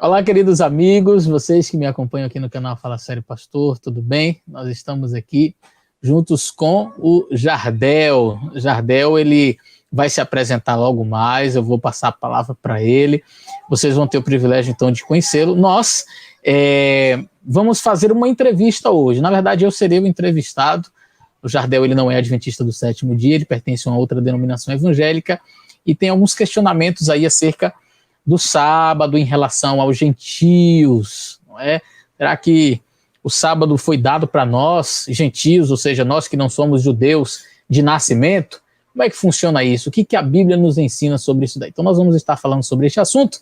Olá, queridos amigos, vocês que me acompanham aqui no canal Fala Sério Pastor, tudo bem? Nós estamos aqui juntos com o Jardel. Jardel, ele vai se apresentar logo mais, eu vou passar a palavra para ele. Vocês vão ter o privilégio, então, de conhecê-lo. Nós vamos fazer uma entrevista hoje. Na verdade, eu serei o entrevistado. O Jardel, ele não é adventista do sétimo dia, ele pertence a uma outra denominação evangélica e tem alguns questionamentos aí acerca do sábado em relação aos gentios, não é? Será que o sábado foi dado para nós, gentios, ou seja, nós que não somos judeus de nascimento? Como é que funciona isso? O que a Bíblia nos ensina sobre isso daí? Então nós vamos estar falando sobre este assunto,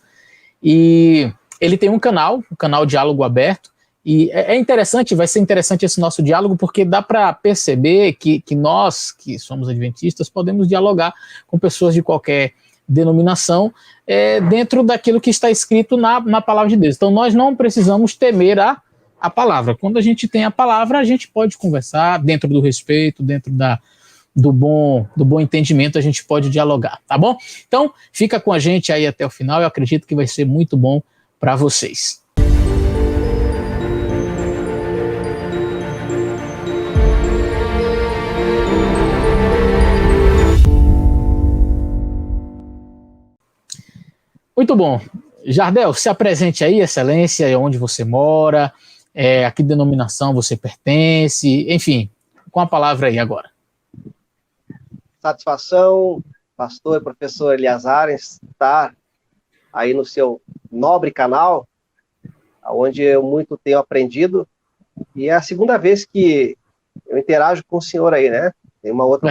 e ele tem um canal, o canal Diálogo Aberto, e é interessante, vai ser interessante esse nosso diálogo, porque dá para perceber que nós, que somos adventistas, podemos dialogar com pessoas de qualquer denominação, dentro daquilo que está escrito na palavra de Deus. Então nós não precisamos temer a palavra. Quando a gente tem a palavra, a gente pode conversar dentro do respeito, dentro do bom entendimento, a gente pode dialogar, tá bom? Então fica com a gente aí até o final, eu acredito que vai ser muito bom para vocês. Muito bom. Jardel, se apresente aí, excelência, onde você mora, a que denominação você pertence, enfim, com a palavra aí agora. Satisfação, pastor e professor Eliazar, estar aí no seu nobre canal, onde eu muito tenho aprendido, e é a segunda vez que eu interajo com o senhor aí, né? Em uma outra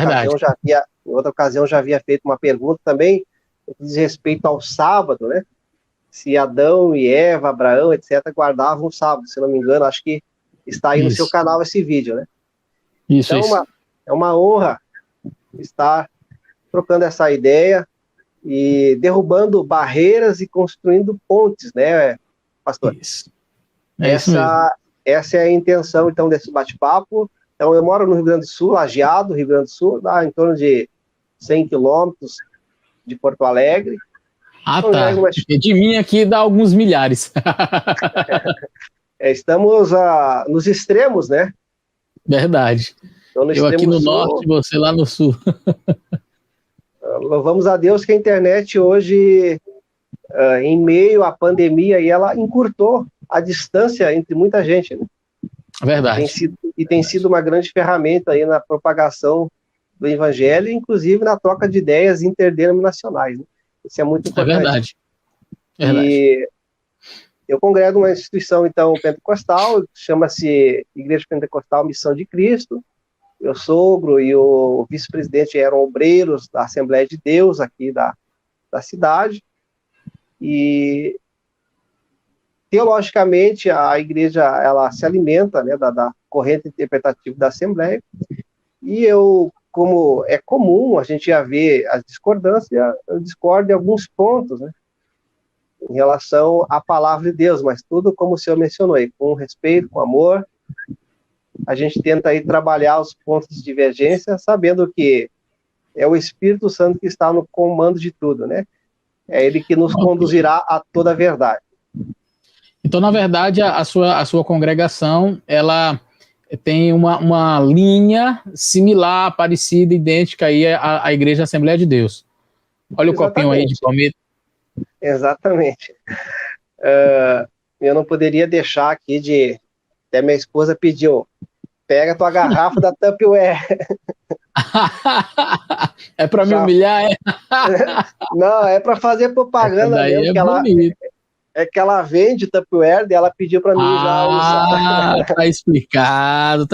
ocasião já havia feito uma pergunta também, que diz respeito ao sábado, né? Se Adão e Eva, Abraão, etc., guardavam o sábado, se não me engano, acho que está aí no seu canal esse vídeo, né? Então, é uma honra estar trocando essa ideia e derrubando barreiras e construindo pontes, né, pastor? Isso. Essa é a intenção, então, desse bate-papo. Então, eu moro no Rio Grande do Sul, Lajeado, Rio Grande do Sul, dá em torno de 100 quilômetros de Porto Alegre. Ah, então, tá. De mim aqui dá alguns milhares. Estamos nos extremos, né? Verdade. No eu aqui no norte, você lá no sul. Louvamos a Deus que a internet hoje, em meio à pandemia, ela encurtou a distância entre muita gente, né? Verdade. Tem sido uma grande ferramenta aí na propagação do evangelho, inclusive na troca de ideias interdenominacionais, né? Isso é muito importante. É verdade. E eu congrego uma instituição, então, pentecostal, chama-se Igreja Pentecostal Missão de Cristo. Meu sogro e o vice-presidente eram obreiros da Assembleia de Deus aqui da cidade. E, teologicamente, a igreja ela se alimenta, né, da corrente interpretativa da Assembleia. E eu, como é comum a gente já ver as discordâncias, eu discordo em alguns pontos, né, em relação à palavra de Deus, mas tudo como o senhor mencionou aí, com respeito, com amor. A gente tenta aí trabalhar os pontos de divergência, sabendo que é o Espírito Santo que está no comando de tudo, né? É ele que nos conduzirá a toda a verdade. Então, na verdade, a sua congregação, ela tem uma linha similar, parecida, idêntica aí à Igreja Assembleia de Deus. Olha. Exatamente. O copinho aí de palmito. Exatamente. Eu não poderia deixar aqui até minha esposa pediu, pega tua garrafa da Tupperware. É para me humilhar, é? Não, é para fazer propaganda mesmo, que ela vende Tupperware, e ela pediu para mim já usar. Tá explicado.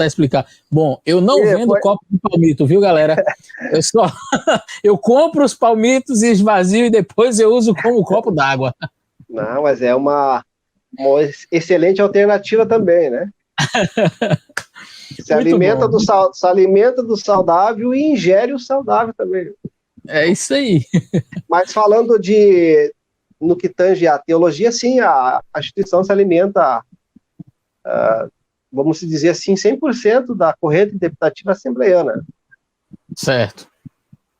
Bom, eu não vendo copo de palmito, viu, galera? Eu compro os palmitos e esvazio e depois eu uso como copo d'água. Não, mas é uma excelente alternativa também, né? Se alimenta do saudável e ingere o saudável também. É isso aí. Mas falando no que tange a teologia, sim, a instituição se alimenta, vamos dizer assim, 100% da corrente interpretativa assembleiana. Certo.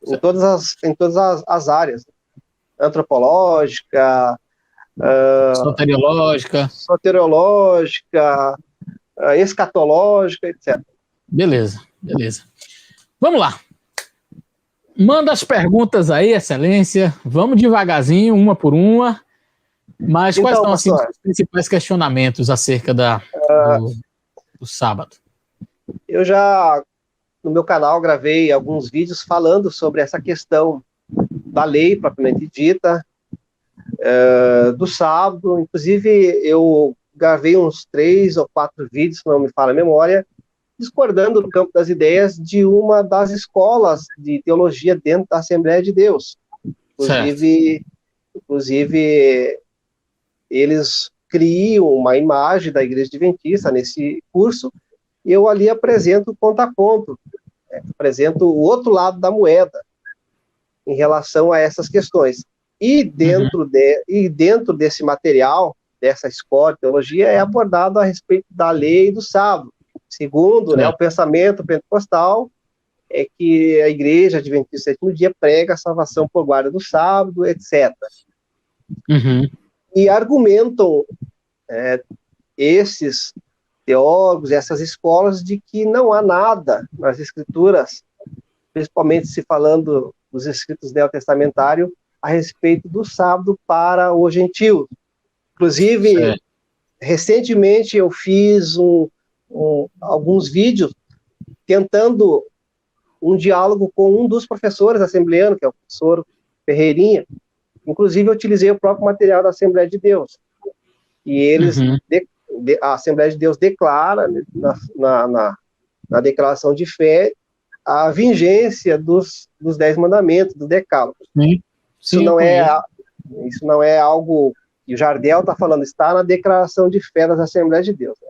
Em todas as áreas. Antropológica, soteriológica, escatológica, etc. Beleza. Vamos lá. Manda as perguntas aí, Excelência. Vamos devagarzinho, uma por uma. Mas quais são assim, os principais questionamentos acerca do sábado? Eu já, no meu canal, gravei alguns vídeos falando sobre essa questão da lei propriamente dita, do sábado. Inclusive, eu gravei uns 3 ou 4 vídeos, se não me falha a memória, discordando no campo das ideias de uma das escolas de teologia dentro da Assembleia de Deus. Inclusive eles criam uma imagem da Igreja Adventista nesse curso, e eu ali apresento ponto a ponto, apresento o outro lado da moeda em relação a essas questões. E dentro desse material, dessa escola de teologia, é abordado a respeito da lei do sábado. Segundo, o pensamento pentecostal é que a Igreja Adventista do Sétimo Dia prega a salvação por guarda do sábado, etc. E argumentam esses teólogos, essas escolas, de que não há nada nas Escrituras, principalmente se falando dos escritos neotestamentários, a respeito do sábado para os gentios. Inclusive, recentemente eu fiz alguns vídeos tentando um diálogo com um dos professores assembleanos, que é o professor Ferreirinha. Inclusive, eu utilizei o próprio material da Assembleia de Deus. E eles, a Assembleia de Deus declara, na declaração de fé, a vigência dos 10 mandamentos, do decálogo. Isso não é algo que o Jardel está falando, está na declaração de fé das Assembleias de Deus. Né?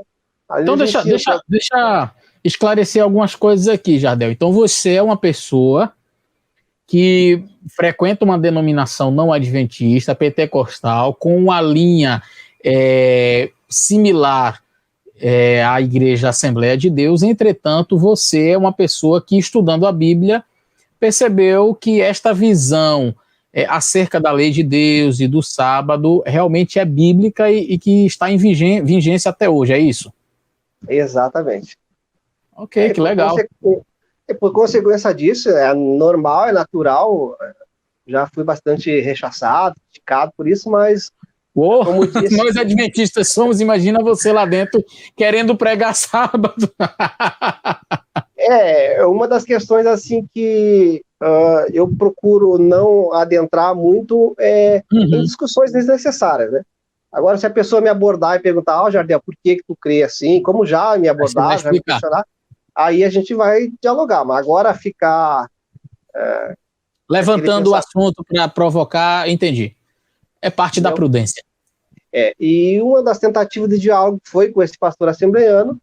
Então, deixa esclarecer algumas coisas aqui, Jardel. Então, você é uma pessoa que frequenta uma denominação não adventista, pentecostal, com uma linha similar à Igreja Assembleia de Deus. Entretanto, você é uma pessoa que, estudando a Bíblia, percebeu que esta visão acerca da lei de Deus e do sábado realmente é bíblica e que está em vigência até hoje, é isso? Exatamente. Ok, que legal. Por consequência disso, é normal, é natural, já fui bastante rechaçado, criticado por isso, mas como disse... Nós adventistas somos, imagina você lá dentro querendo pregar sábado. Uma das questões assim que eu procuro não adentrar muito em discussões desnecessárias, né? Agora, se a pessoa me abordar e perguntar, Jardel, por que tu crê assim? Como já me abordaram, já me questionar, aí a gente vai dialogar, mas agora ficar... levantando o assunto para provocar, entendi. É parte da prudência. E uma das tentativas de diálogo foi com esse pastor assembleano,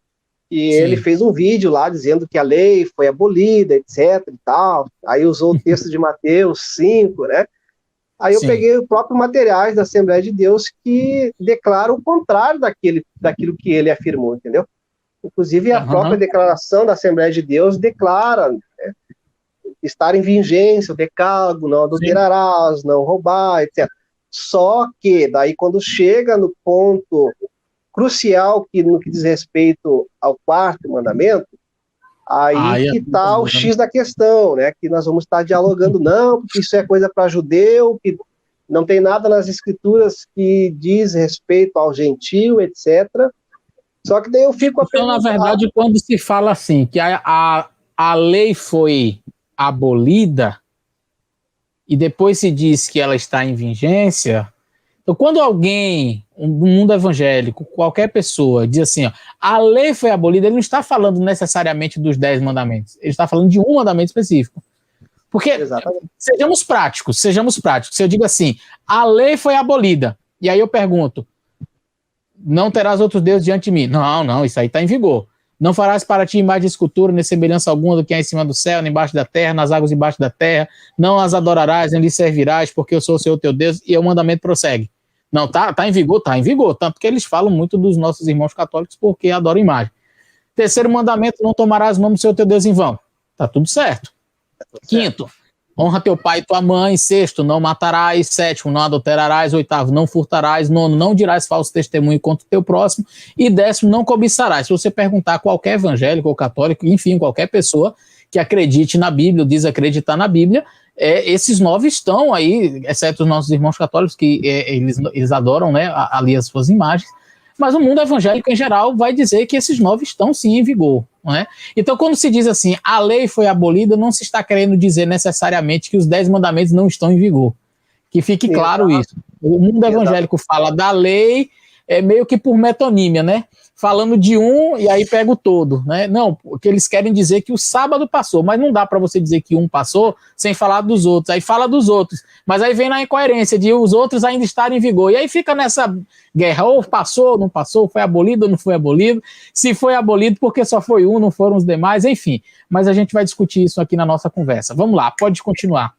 e ele fez um vídeo lá dizendo que a lei foi abolida, etc. e tal. Aí usou o texto de Mateus 5, né? Aí eu peguei o próprio materiais da Assembleia de Deus que declara o contrário daquilo que ele afirmou, entendeu? Inclusive, a própria declaração da Assembleia de Deus declara estar em vigência, o decálogo, não adulterarás, não roubar, etc. Só que, daí, quando chega no ponto crucial, no que diz respeito ao 4º mandamento, aí que está o X da questão, né? Que nós vamos estar dialogando, não, porque isso é coisa para judeu, que não tem nada nas escrituras que diz respeito ao gentio, etc. Só que daí eu fico a perguntar... Então, na verdade, quando se fala assim, que a lei foi abolida, e depois se diz que ela está em vigência, então quando alguém, no mundo evangélico, qualquer pessoa, diz assim, a lei foi abolida, ele não está falando necessariamente dos 10 mandamentos, ele está falando de um mandamento específico. Porque, sejamos práticos, se eu digo assim, a lei foi abolida, e aí eu pergunto, não terás outros deuses diante de mim. Não, isso aí está em vigor. Não farás para ti imagem de escultura, nem semelhança alguma do que há em cima do céu, nem embaixo da terra, nas águas embaixo da terra. Não as adorarás, nem lhes servirás, porque eu sou o Senhor teu Deus. E o mandamento prossegue. Não, tá em vigor? Tá em vigor. Tanto que eles falam muito dos nossos irmãos católicos porque adoram imagem. 3º mandamento, não tomarás o nome do Senhor teu Deus em vão. Tá tudo certo. 5º, honra teu pai e tua mãe. Sexto, não matarás. Sétimo, não adulterarás. Oitavo, não furtarás. Nono, não dirás falso testemunho contra o teu próximo. E décimo, não cobiçarás. Se você perguntar a qualquer evangélico ou católico, enfim, qualquer pessoa que acredite na Bíblia ou diz acreditar na Bíblia, esses 9 estão aí, exceto os nossos irmãos católicos, que eles adoram, né, ali as suas imagens. Mas o mundo evangélico, em geral, vai dizer que esses 9 estão, sim, em vigor. Não é? Então, quando se diz assim, a lei foi abolida, não se está querendo dizer necessariamente que os 10 mandamentos não estão em vigor. Que fique claro isso. O mundo evangélico fala da lei meio que por metonímia, né? Falando de um e aí pega o todo, né? Não, porque eles querem dizer que o sábado passou, mas não dá para você dizer que um passou sem falar dos outros. Aí fala dos outros, mas aí vem na incoerência de os outros ainda estarem em vigor. E aí fica nessa guerra, ou passou, não passou, foi abolido ou não foi abolido. Se foi abolido, porque só foi um, não foram os demais, enfim. Mas a gente vai discutir isso aqui na nossa conversa. Vamos lá, pode continuar.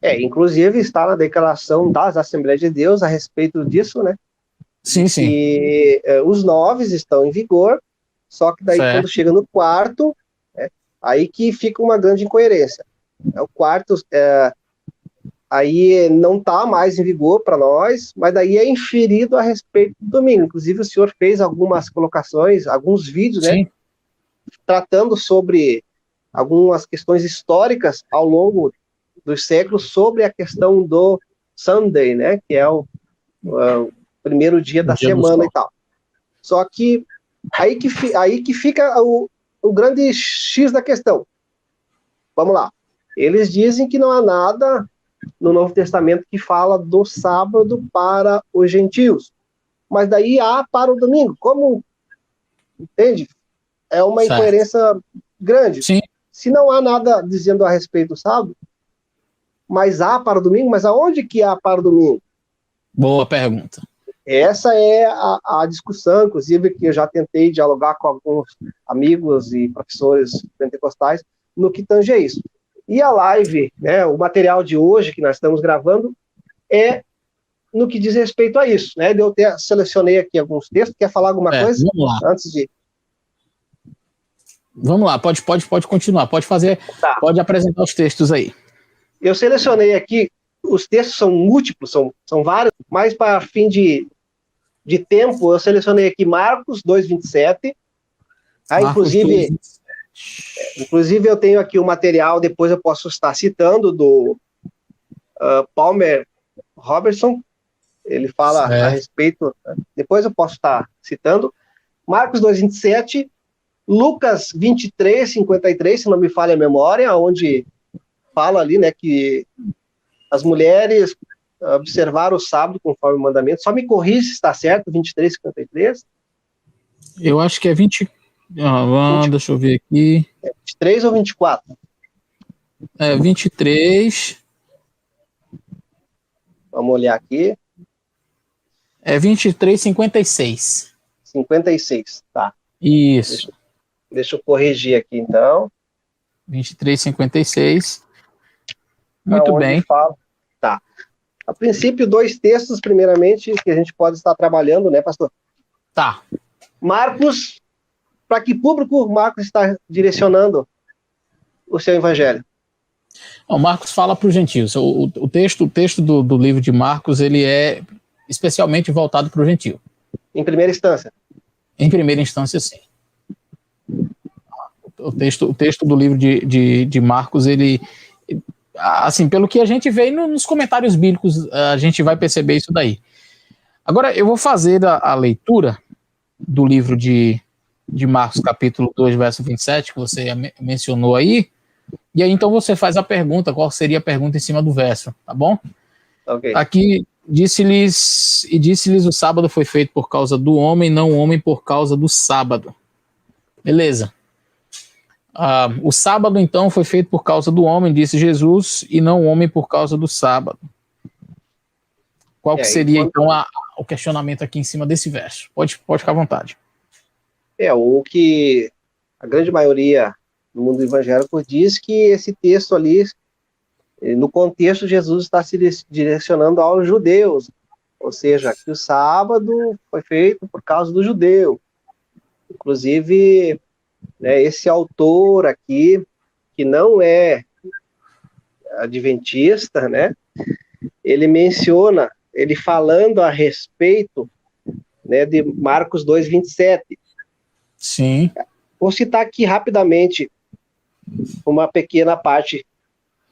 Inclusive está na declaração das Assembleias de Deus a respeito disso, né? Sim, sim. E os 9 estão em vigor, só que daí quando chega no quarto, aí que fica uma grande incoerência. O quarto aí não está mais em vigor para nós, mas daí é inferido a respeito do domingo. Inclusive o senhor fez algumas colocações, alguns vídeos, né, tratando sobre algumas questões históricas ao longo dos séculos sobre a questão do Sunday, né, que é o primeiro dia da semana e tal. Só que aí que fica o grande X da questão. Vamos lá. Eles dizem que não há nada no Novo Testamento que fala do sábado para os gentios. Mas daí há para o domingo. Como? Entende? É uma incoerência grande. Sim. Se não há nada dizendo a respeito do sábado, mas há para o domingo, mas aonde que há para o domingo? Boa pergunta. Essa é a discussão, inclusive, que eu já tentei dialogar com alguns amigos e professores pentecostais no que tange a isso. E a live, né, o material de hoje que nós estamos gravando, é no que diz respeito a isso. Né? Eu selecionei aqui alguns textos. Quer falar alguma coisa? Vamos lá. Antes de... Vamos lá, pode continuar, pode fazer, pode apresentar os textos aí. Eu selecionei aqui, os textos são múltiplos, são vários, mas para fim de tempo, eu selecionei aqui Marcos 2:27. Inclusive, eu tenho aqui o material, depois eu posso estar citando, do Palmer Robertson. Ele fala a respeito, depois eu posso estar citando. Marcos 2:27, Lucas 23:53, se não me falha a memória, onde fala ali, né, que as mulheres observaram o sábado conforme o mandamento. Só me corrige se está certo, 23:53. Eu acho que é 20. Deixa eu ver aqui. 23 ou 24? 23. Vamos olhar aqui. 23:56. 56, tá. Isso. Deixa eu corrigir aqui, então. 23:56. Muito bem. Fala. Tá. A princípio, 2 textos, primeiramente, que a gente pode estar trabalhando, né, pastor? Tá. Marcos, para que público Marcos está direcionando o seu evangelho? O Marcos fala para os gentios. O texto do livro de Marcos, ele é especialmente voltado para o gentio. Em primeira instância? Em primeira instância, sim. O texto do livro de Marcos, ele, assim, pelo que a gente vê nos comentários bíblicos, a gente vai perceber isso daí. Agora, eu vou fazer a leitura do livro de Marcos, capítulo 2, verso 27, que você mencionou aí, e aí então você faz a pergunta, qual seria a pergunta em cima do verso, tá bom? Ok. Aqui, disse-lhes o sábado foi feito por causa do homem, não o homem por causa do sábado. Beleza. O sábado, então, foi feito por causa do homem, disse Jesus, e não o homem por causa do sábado. Qual que seria, então, o questionamento aqui em cima desse verso? Pode ficar à vontade. O que a grande maioria do mundo evangélico diz que esse texto ali, no contexto, Jesus está se direcionando aos judeus, ou seja, que o sábado foi feito por causa do judeu. Inclusive, né, esse autor aqui, que não é adventista, né? Ele menciona, ele falando a respeito, né, de Marcos 2:27. Sim. Vou citar aqui rapidamente uma pequena parte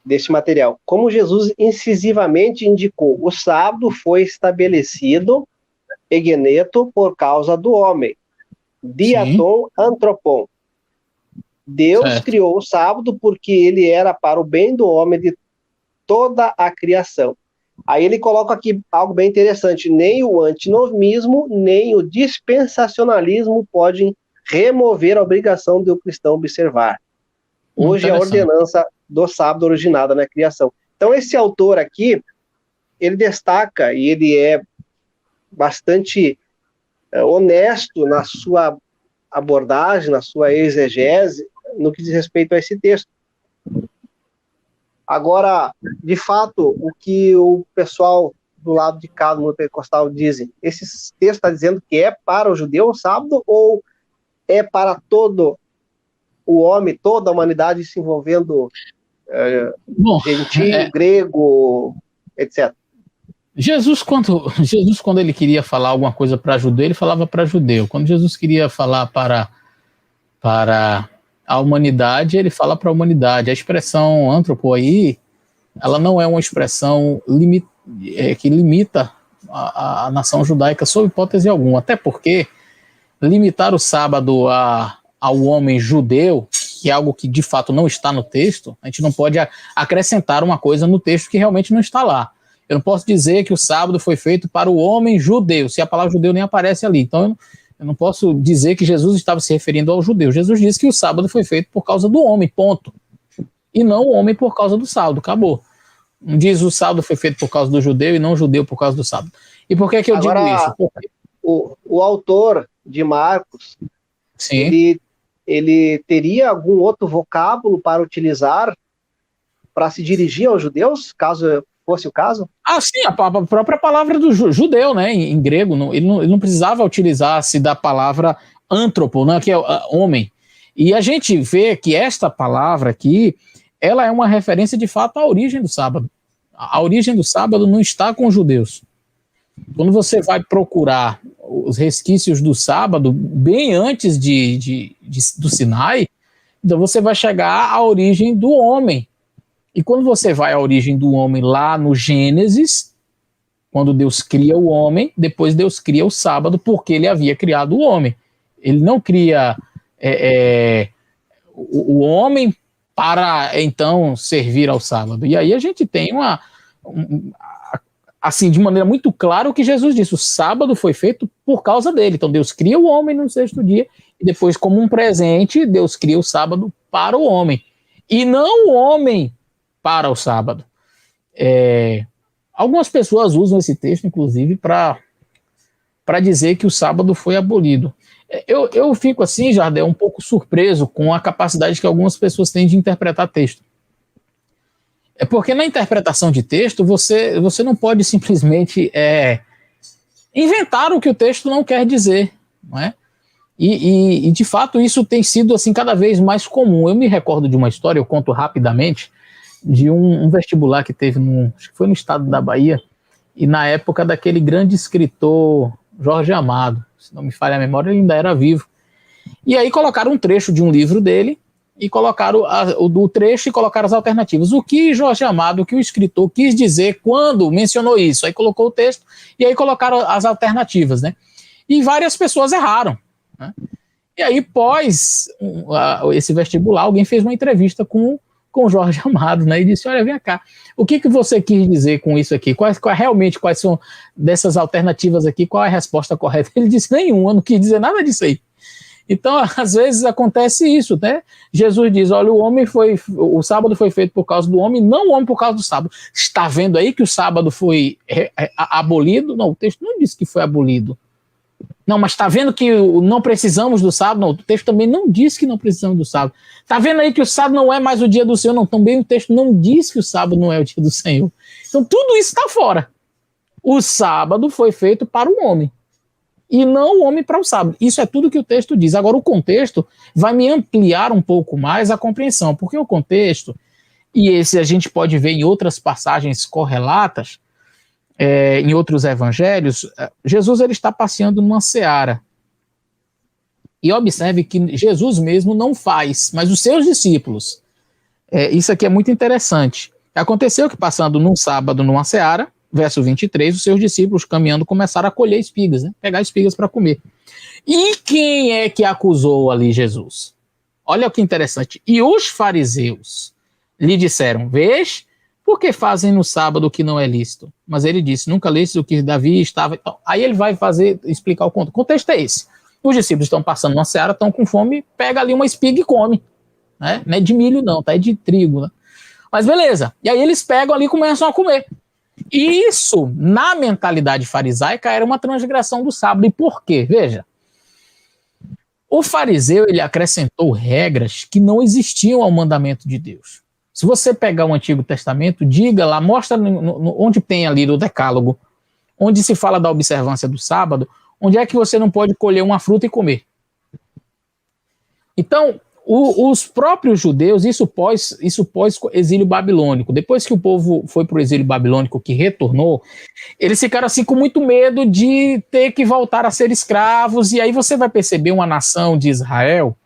desse material. Como Jesus incisivamente indicou, o sábado foi estabelecido, egeneto, por causa do homem. Diaton antropon. Deus Certo. criou o sábado porque ele era para o bem do homem de toda a criação. Aí ele coloca aqui algo bem interessante: nem o antinomismo, nem o dispensacionalismo podem remover a obrigação do cristão observar. Hoje é a ordenança do sábado originada na criação. Então esse autor aqui, ele destaca, e ele é bastante honesto na sua abordagem, na sua exegese, no que diz respeito a esse texto. Agora, de fato, o que o pessoal do lado de cá do mundo pentecostal dizem, esse texto está dizendo que é para o judeu o sábado ou é para todo o homem, toda a humanidade se envolvendo gentio, grego, etc. Jesus, quando ele queria falar alguma coisa para judeu, ele falava para judeu. Quando Jesus queria falar para a humanidade, ele fala para a humanidade. A expressão antropo aí, ela não é uma expressão que limita a nação judaica sob hipótese alguma. Até porque limitar o sábado ao homem judeu, que é algo que de fato não está no texto, a gente não pode acrescentar uma coisa no texto que realmente não está lá. Eu não posso dizer que o sábado foi feito para o homem judeu, se a palavra judeu nem aparece ali. Então, eu não posso dizer que Jesus estava se referindo ao judeu. Jesus disse que o sábado foi feito por causa do homem, ponto. E não o homem por causa do sábado, acabou. Não diz o sábado foi feito por causa do judeu e não o judeu por causa do sábado. E por que eu digo isso? Porque o autor de Marcos, sim, ele teria algum outro vocábulo para utilizar para se dirigir aos judeus, caso fosse o caso? Sim, a própria palavra do judeu, né, em grego, ele não precisava utilizar-se da palavra antropo, né, que é homem. E a gente vê que esta palavra aqui, ela é uma referência de fato à origem do sábado. A origem do sábado não está com os judeus. Quando você vai procurar os resquícios do sábado, bem antes do Sinai, então você vai chegar à origem do homem. E quando você vai à origem do homem lá no Gênesis, quando Deus cria o homem, depois Deus cria o sábado, porque ele havia criado o homem. Ele não cria o homem para, então, servir ao sábado. E aí a gente tem assim, de maneira muito clara, o que Jesus disse: o sábado foi feito por causa dele. Então Deus cria o homem no sexto dia, e depois, como um presente, Deus cria o sábado para o homem. E não o homem para o sábado. Algumas pessoas usam esse texto, inclusive, para dizer que o sábado foi abolido. Eu fico assim, Jardel, um pouco surpreso com a capacidade que algumas pessoas têm de interpretar texto. É porque na interpretação de texto, você não pode simplesmente inventar o que o texto não quer dizer, não é? E de fato, isso tem sido assim cada vez mais comum. Eu me recordo de uma história, eu conto rapidamente, de um vestibular que teve, acho que foi no estado da Bahia, e na época daquele grande escritor Jorge Amado, se não me falha a memória, ele ainda era vivo. E aí colocaram um trecho de um livro dele, e colocaram o trecho e colocaram as alternativas. O que Jorge Amado, o que o escritor quis dizer quando mencionou isso? Aí colocou o texto, e aí colocaram as alternativas, né? E várias pessoas erraram, né? E aí, pós esse vestibular, alguém fez uma entrevista com Jorge Amado, né, e disse: olha, vem cá, o que você quis dizer com isso aqui? Quais são dessas alternativas aqui, qual é a resposta correta? Ele disse: nenhuma, não quis dizer nada disso aí. Então, às vezes acontece isso, né? Jesus diz: olha, o sábado foi feito por causa do homem, não o homem por causa do sábado. Está vendo aí que o sábado foi abolido? Não, o texto não disse que foi abolido. Não, mas está vendo que não precisamos do sábado? Não, o texto também não diz que não precisamos do sábado. Está vendo aí que o sábado não é mais o dia do Senhor? Não, também o texto não diz que o sábado não é o dia do Senhor. Então tudo isso está fora. O sábado foi feito para o homem, e não o homem para o sábado. Isso é tudo que o texto diz. Agora, o contexto vai me ampliar um pouco mais a compreensão, porque o contexto e esse a gente pode ver em outras passagens correlatas, em outros evangelhos. Jesus ele está passeando numa seara. E observe que Jesus mesmo não faz, mas os seus discípulos. Isso aqui é muito interessante. Aconteceu que, passando num sábado numa seara, verso 23, os seus discípulos, caminhando, começaram a colher espigas, né? Pegar espigas para comer. E quem é que acusou ali Jesus? Olha que interessante. E os fariseus lhe disseram: vês, por que fazem no sábado o que não é lícito? Mas ele disse: nunca leste o que Davi estava... Então, aí ele vai explicar o contexto. O contexto é esse. Os discípulos estão passando numa seara, estão com fome, pega ali uma espiga e come. Né? Não é de milho não, tá? É de trigo. Né? Mas beleza. E aí eles pegam ali e começam a comer. E isso, na mentalidade farisaica, era uma transgressão do sábado. E por quê? Veja. O fariseu, ele acrescentou regras que não existiam ao mandamento de Deus. Se você pegar o Antigo Testamento, diga lá, mostra onde tem ali no Decálogo, onde se fala da observância do sábado, onde é que você não pode colher uma fruta e comer. Então, os próprios judeus, isso pós exílio babilônico, depois que o povo foi para o exílio babilônico, que retornou, eles ficaram assim com muito medo de ter que voltar a ser escravos, e aí você vai perceber uma nação de Israel,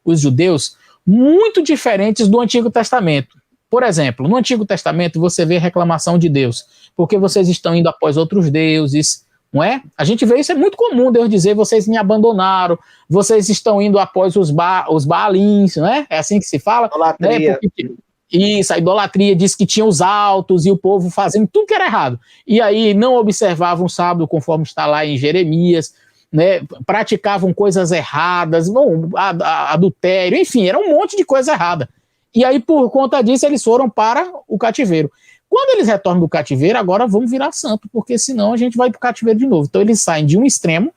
os judeus, muito diferentes do Antigo Testamento. Por exemplo, no Antigo Testamento você vê reclamação de Deus, porque vocês estão indo após outros deuses, não é? A gente vê isso, é muito comum Deus dizer: vocês me abandonaram, vocês estão indo após os Baalins, não é? É assim que se fala? Idolatria. Né? Isso, a idolatria diz que tinha os altos e o povo fazendo tudo que era errado. E aí não observavam o sábado, conforme está lá em Jeremias, né? Praticavam coisas erradas, adultério, enfim, era um monte de coisa errada. E aí, por conta disso, eles foram para o cativeiro. Quando eles retornam do cativeiro, agora vamos virar santo, porque senão a gente vai para o cativeiro de novo. Então eles saem de um extremo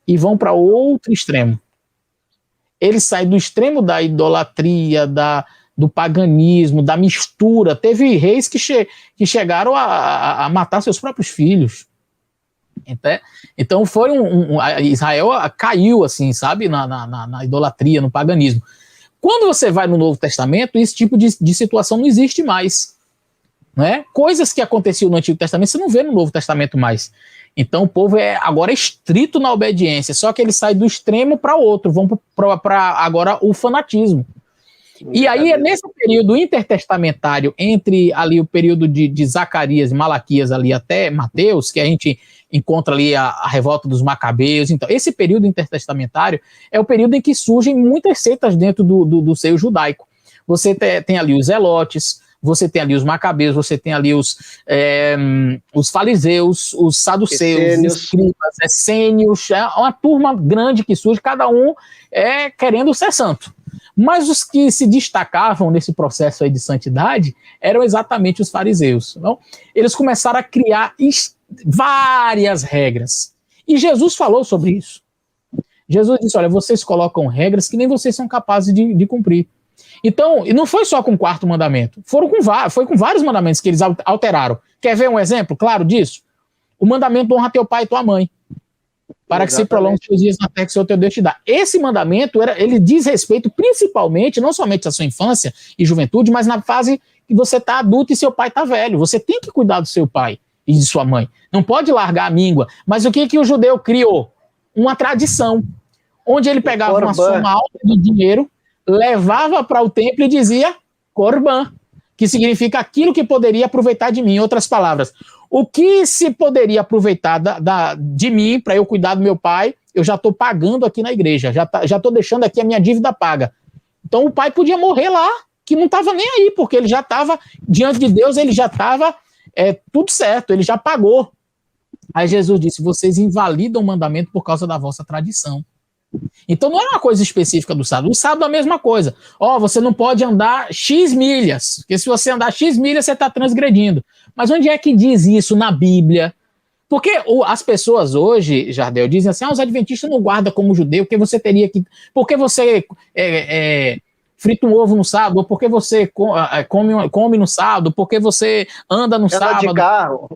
e vão para outro extremo. Eles saem do extremo da idolatria, do paganismo, da mistura. Teve reis que chegaram a matar seus próprios filhos. Então Israel caiu, assim, sabe, na idolatria, no paganismo. Quando você vai no Novo Testamento, esse tipo de situação não existe mais. Né? Coisas que aconteciam no Antigo Testamento você não vê no Novo Testamento mais. Então o povo agora é estrito na obediência, só que ele sai do extremo para outro, vão para agora o fanatismo. E aí é nesse período intertestamentário, entre ali o período de Zacarias e Malaquias ali até Mateus, que a gente encontra ali a revolta dos Macabeus. Então esse período intertestamentário é o período em que surgem muitas seitas dentro do seio judaico. Você tem ali os zelotes, você tem ali os macabeus, você tem ali os fariseus, os saduceus, os escribas, essênios, é uma turma grande que surge, cada um querendo ser santo. Mas os que se destacavam nesse processo aí de santidade eram exatamente os fariseus. Não? Eles começaram a criar várias regras. E Jesus falou sobre isso. Jesus disse: olha, vocês colocam regras que nem vocês são capazes de cumprir. Então, e não foi só com o quarto mandamento, foi com vários mandamentos que eles alteraram. Quer ver um exemplo claro disso? O mandamento: honra teu pai e tua mãe, para que se prolongue os teus dias na terra que o Senhor teu Deus te dá. Esse mandamento, ele diz respeito principalmente, não somente à sua infância e juventude, mas na fase que você está adulto e seu pai está velho. Você tem que cuidar do seu pai e de sua mãe. Não pode largar a míngua. Mas o que o judeu criou? Uma tradição, onde ele pegava uma soma alta de dinheiro, levava para o templo e dizia Corban, que significa aquilo que poderia aproveitar de mim. Em outras palavras, o que se poderia aproveitar de mim para eu cuidar do meu pai, eu já estou pagando aqui na igreja, já estou deixando aqui a minha dívida paga. Então o pai podia morrer lá, que não estava nem aí, porque ele já estava, diante de Deus, ele já estava tudo certo, ele já pagou. Aí Jesus disse: vocês invalidam o mandamento por causa da vossa tradição. Então não é uma coisa específica do sábado. O sábado é a mesma coisa. Você não pode andar X milhas, porque se você andar X milhas, você está transgredindo. Mas onde é que diz isso na Bíblia? Porque as pessoas hoje, Jardel, dizem assim: os adventistas não guardam como judeu, porque você teria que... Porque você frita um ovo no sábado, ou porque você come no sábado, porque você anda no sábado. De carro.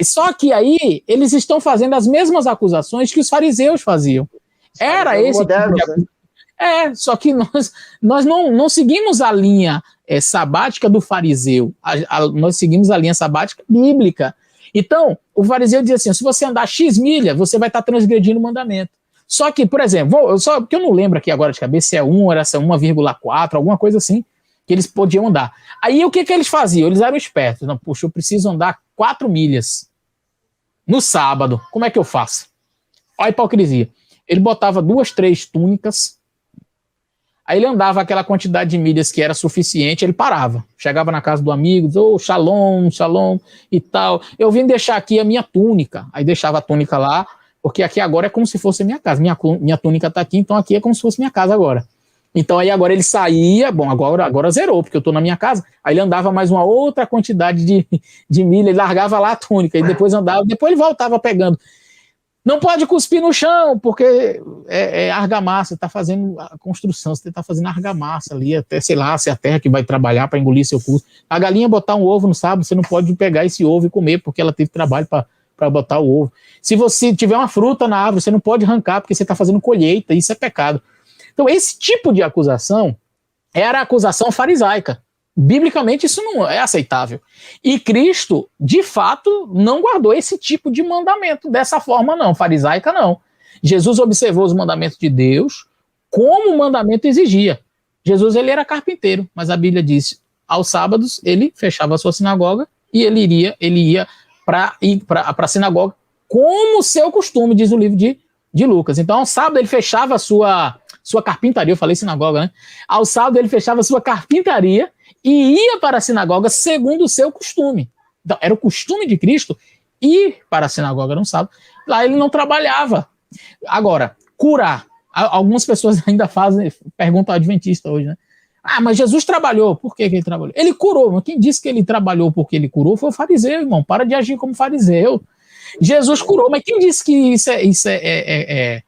Só que aí eles estão fazendo as mesmas acusações que os fariseus faziam. Era esse modernos, tipo de... Só que nós não seguimos a linha sabática do fariseu, nós seguimos a linha sabática bíblica. Então, o fariseu diz assim, se você andar X milha, você vai estar transgredindo o mandamento. Só que, por exemplo, porque eu não lembro aqui agora de cabeça se é 1 ou era 1,4, alguma coisa assim, que eles podiam andar. Aí o que eles faziam? Eles eram espertos. Não, puxa, eu preciso andar 4 milhas no sábado. Como é que eu faço? Olha a hipocrisia. Ele botava 2, 3 túnicas, aí ele andava aquela quantidade de milhas que era suficiente, ele parava. Chegava na casa do amigo, dizia, shalom, shalom e tal. Eu vim deixar aqui a minha túnica. Aí deixava a túnica lá, porque aqui agora é como se fosse a minha casa. Minha túnica está aqui, então aqui é como se fosse minha casa agora. Então aí agora ele saía, bom, agora zerou, porque eu estou na minha casa. Aí ele andava mais uma outra quantidade de milha, ele largava lá a túnica, e depois andava, depois ele voltava pegando. Não pode cuspir no chão, porque é argamassa, está fazendo a construção, você está fazendo argamassa ali, até, sei lá, se é a terra que vai trabalhar para engolir seu curso. A galinha botar um ovo no sábado, você não pode pegar esse ovo e comer, porque ela teve trabalho para botar o ovo. Se você tiver uma fruta na árvore, você não pode arrancar, porque você está fazendo colheita, isso é pecado. Então, esse tipo de acusação era a acusação farisaica. Biblicamente, isso não é aceitável. E Cristo, de fato, não guardou esse tipo de mandamento dessa forma, não. Farisaica, não. Jesus observou os mandamentos de Deus como o mandamento exigia. Jesus, ele era carpinteiro, mas a Bíblia diz, aos sábados, ele fechava a sua sinagoga e ele ia para a sinagoga como seu costume, diz o livro de Lucas. Então, ao sábado, ele fechava a sua carpintaria, eu falei sinagoga, né? Ao sábado, ele fechava a sua carpintaria e ia para a sinagoga segundo o seu costume. Então, era o costume de Cristo ir para a sinagoga no sábado. Lá ele não trabalhava. Agora, curar. Algumas pessoas ainda perguntam ao adventista hoje, né? Mas Jesus trabalhou. Por que ele trabalhou? Ele curou. Mas quem disse que ele trabalhou porque ele curou foi o fariseu, irmão. Para de agir como fariseu. Jesus curou, mas quem disse que isso é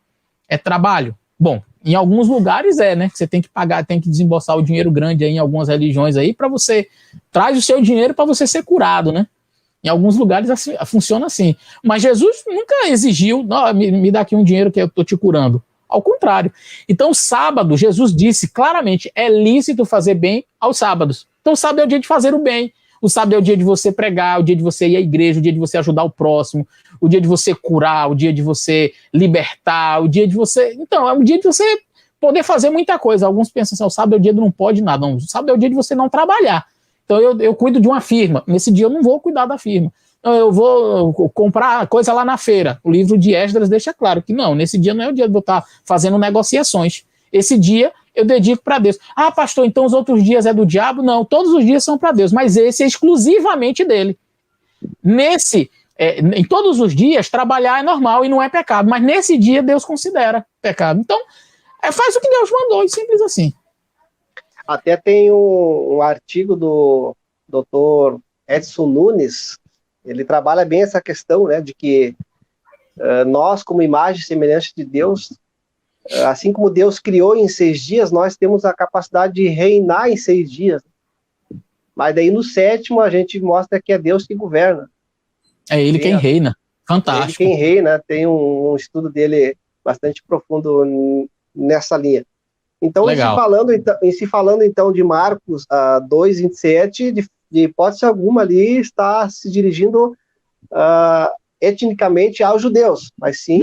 trabalho? Bom, em alguns lugares né? Que você tem que pagar, tem que desembolsar o dinheiro grande aí em algumas religiões aí para você traz o seu dinheiro para você ser curado, né? Em alguns lugares assim, funciona assim. Mas Jesus nunca exigiu, me dá aqui um dinheiro que eu estou te curando. Ao contrário. Então, sábado, Jesus disse claramente, é lícito fazer bem aos sábados. Então, sábado é o dia de fazer o bem. O sábado é o dia de você pregar, o dia de você ir à igreja, o dia de você ajudar o próximo, o dia de você curar, o dia de você libertar, o dia de você... Então, é um dia de você poder fazer muita coisa. Alguns pensam assim, o sábado é o dia do não pode nada. Não, o sábado é o dia de você não trabalhar. Então, eu cuido de uma firma. Nesse dia eu não vou cuidar da firma. Então, eu vou comprar coisa lá na feira. O livro de Esdras deixa claro que não, nesse dia não é o dia de eu estar fazendo negociações. Esse dia eu dedico para Deus. Pastor, então os outros dias é do diabo? Não, todos os dias são para Deus, mas esse é exclusivamente dele. Em todos os dias, trabalhar é normal e não é pecado, mas nesse dia Deus considera pecado. Então, faz o que Deus mandou, simples assim. Até tem um artigo do Dr. Edson Nunes, ele trabalha bem essa questão, né, de que nós, como imagem e semelhança de Deus, assim como Deus criou em 6 dias, nós temos a capacidade de reinar em 6 dias. Mas daí no 7º a gente mostra que é Deus que governa. É ele quem reina. Fantástico. Ele quem reina, tem um estudo dele bastante profundo nessa linha. Então, em se falando então de Marcos 2:27, de hipótese alguma ali está se dirigindo etnicamente aos judeus, mas sim...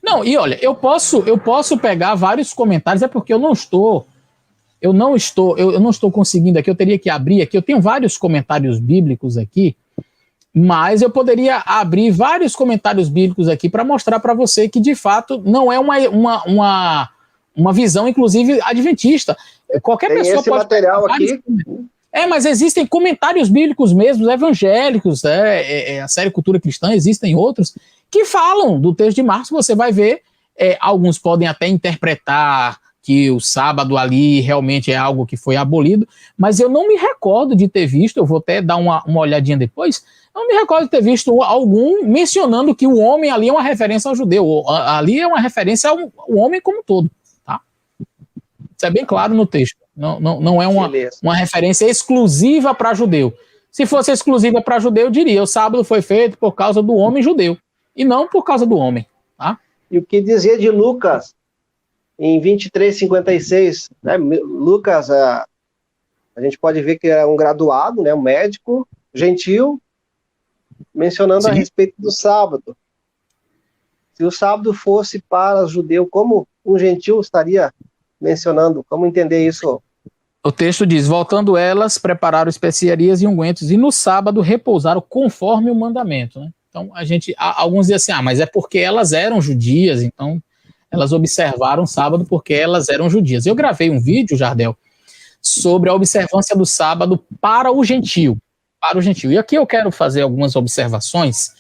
Não, e olha, eu posso pegar vários comentários, é porque eu não estou conseguindo aqui, eu teria que abrir aqui, eu tenho vários comentários bíblicos aqui, mas eu poderia abrir vários comentários bíblicos aqui para mostrar para você que, de fato, não é uma visão, inclusive, adventista. Qualquer pessoa esse pode... material aqui... mas existem comentários bíblicos mesmo, evangélicos, a série Cultura Cristã, existem outros, que falam do texto de Marcos, você vai ver, alguns podem até interpretar que o sábado ali realmente é algo que foi abolido, mas eu não me recordo de ter visto, eu vou até dar uma olhadinha depois, não me recordo de ter visto algum mencionando que o homem ali é uma referência ao judeu, ali é uma referência ao homem como um todo, tá? Isso é bem claro no texto, não é uma referência exclusiva para judeu. Se fosse exclusiva para judeu, eu diria, o sábado foi feito por causa do homem judeu, e não por causa do homem, tá? E o que dizer de Lucas em 23:56, né, Lucas, a gente pode ver que é um graduado, né, um médico, gentil, mencionando Sim. a respeito do sábado. Se o sábado fosse para o judeu, como um gentil estaria mencionando? Como entender isso? O texto diz, voltando elas, prepararam especiarias e ungüentos, e no sábado repousaram conforme o mandamento, né? Então, alguns dizem assim, mas é porque elas eram judias, então elas observaram o sábado porque elas eram judias. Eu gravei um vídeo, Jardel, sobre a observância do sábado para o gentio. E aqui eu quero fazer algumas observações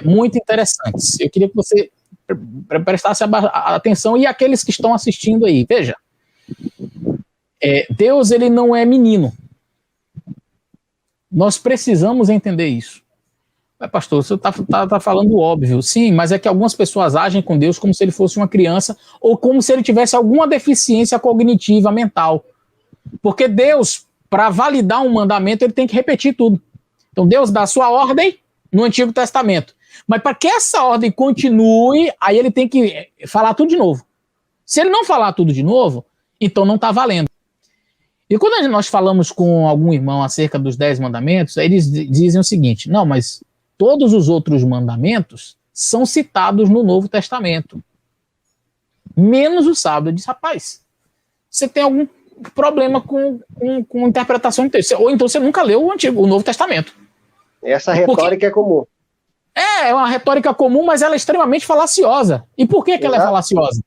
muito interessantes. Eu queria que você prestasse atenção e aqueles que estão assistindo aí. Veja, Deus ele não é menino. Nós precisamos entender isso. Pastor, você está falando óbvio. Sim, mas é que algumas pessoas agem com Deus como se ele fosse uma criança ou como se ele tivesse alguma deficiência cognitiva, mental. Porque Deus, para validar um mandamento, ele tem que repetir tudo. Então Deus dá a sua ordem no Antigo Testamento. Mas para que essa ordem continue, aí ele tem que falar tudo de novo. Se ele não falar tudo de novo, então não está valendo. E quando nós falamos com algum irmão acerca dos 10 mandamentos, eles dizem o seguinte, não, mas todos os outros mandamentos são citados no Novo Testamento. Menos o sábado. Eu disse, rapaz, você tem algum problema com interpretação do texto. Ou então você nunca leu o Novo Testamento. Essa retórica é comum. É uma retórica comum, mas ela é extremamente falaciosa. E por que ela é falaciosa?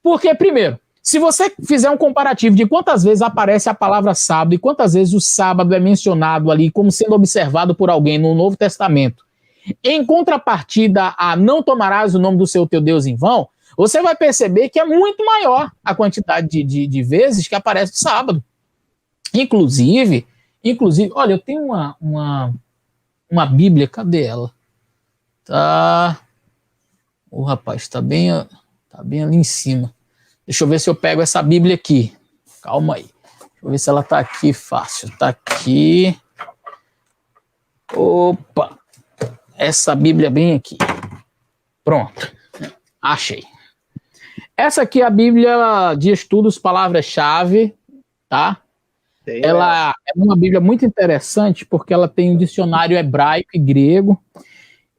Porque, primeiro, se você fizer um comparativo de quantas vezes aparece a palavra sábado e quantas vezes o sábado é mencionado ali como sendo observado por alguém no Novo Testamento, em contrapartida a não tomarás o nome do teu Deus em vão, você vai perceber que é muito maior a quantidade de vezes que aparece o sábado. Inclusive, olha, eu tenho uma Bíblia, cadê ela? O rapaz tá bem ali em cima. Deixa eu ver se eu pego essa Bíblia aqui. Calma aí. Deixa eu ver se ela tá aqui fácil. Tá aqui. Opa! Essa Bíblia bem aqui. Pronto. Achei. Essa aqui é a Bíblia de Estudos Palavras-Chave, tá? Ela é uma Bíblia muito interessante porque ela tem um dicionário hebraico e grego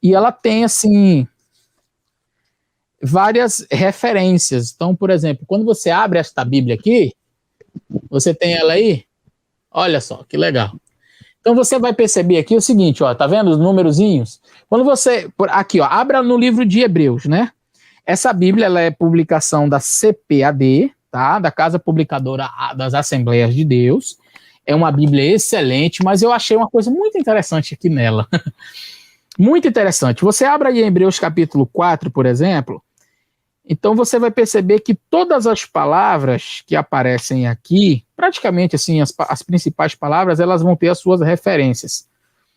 e ela tem, assim, várias referências. Então, por exemplo, quando você abre esta Bíblia aqui, você tem ela aí, olha só, que legal. Então, você vai perceber aqui o seguinte, ó, tá vendo os númerozinhos? Quando você, aqui, ó, abra no livro de Hebreus, né? Essa Bíblia, ela é publicação da CPAD, tá? Da Casa Publicadora das Assembleias de Deus. É uma Bíblia excelente, mas eu achei uma coisa muito interessante aqui nela. Muito interessante. Você abre aí em Hebreus capítulo 4, por exemplo, então você vai perceber que todas as palavras que aparecem aqui, praticamente assim, as principais palavras, elas vão ter as suas referências.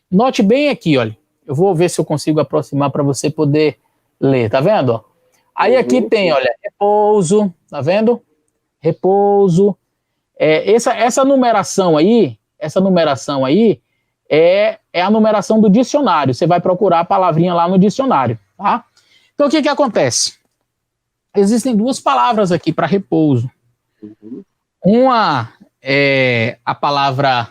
Note bem aqui, olha. Eu vou ver se eu consigo aproximar para você poder ler, tá vendo? Aí aqui tem, olha, repouso, tá vendo? Repouso. Essa numeração aí é a numeração do dicionário. Você vai procurar a palavrinha lá no dicionário, tá? Então, o que acontece? Existem duas palavras aqui para repouso. Uma é a palavra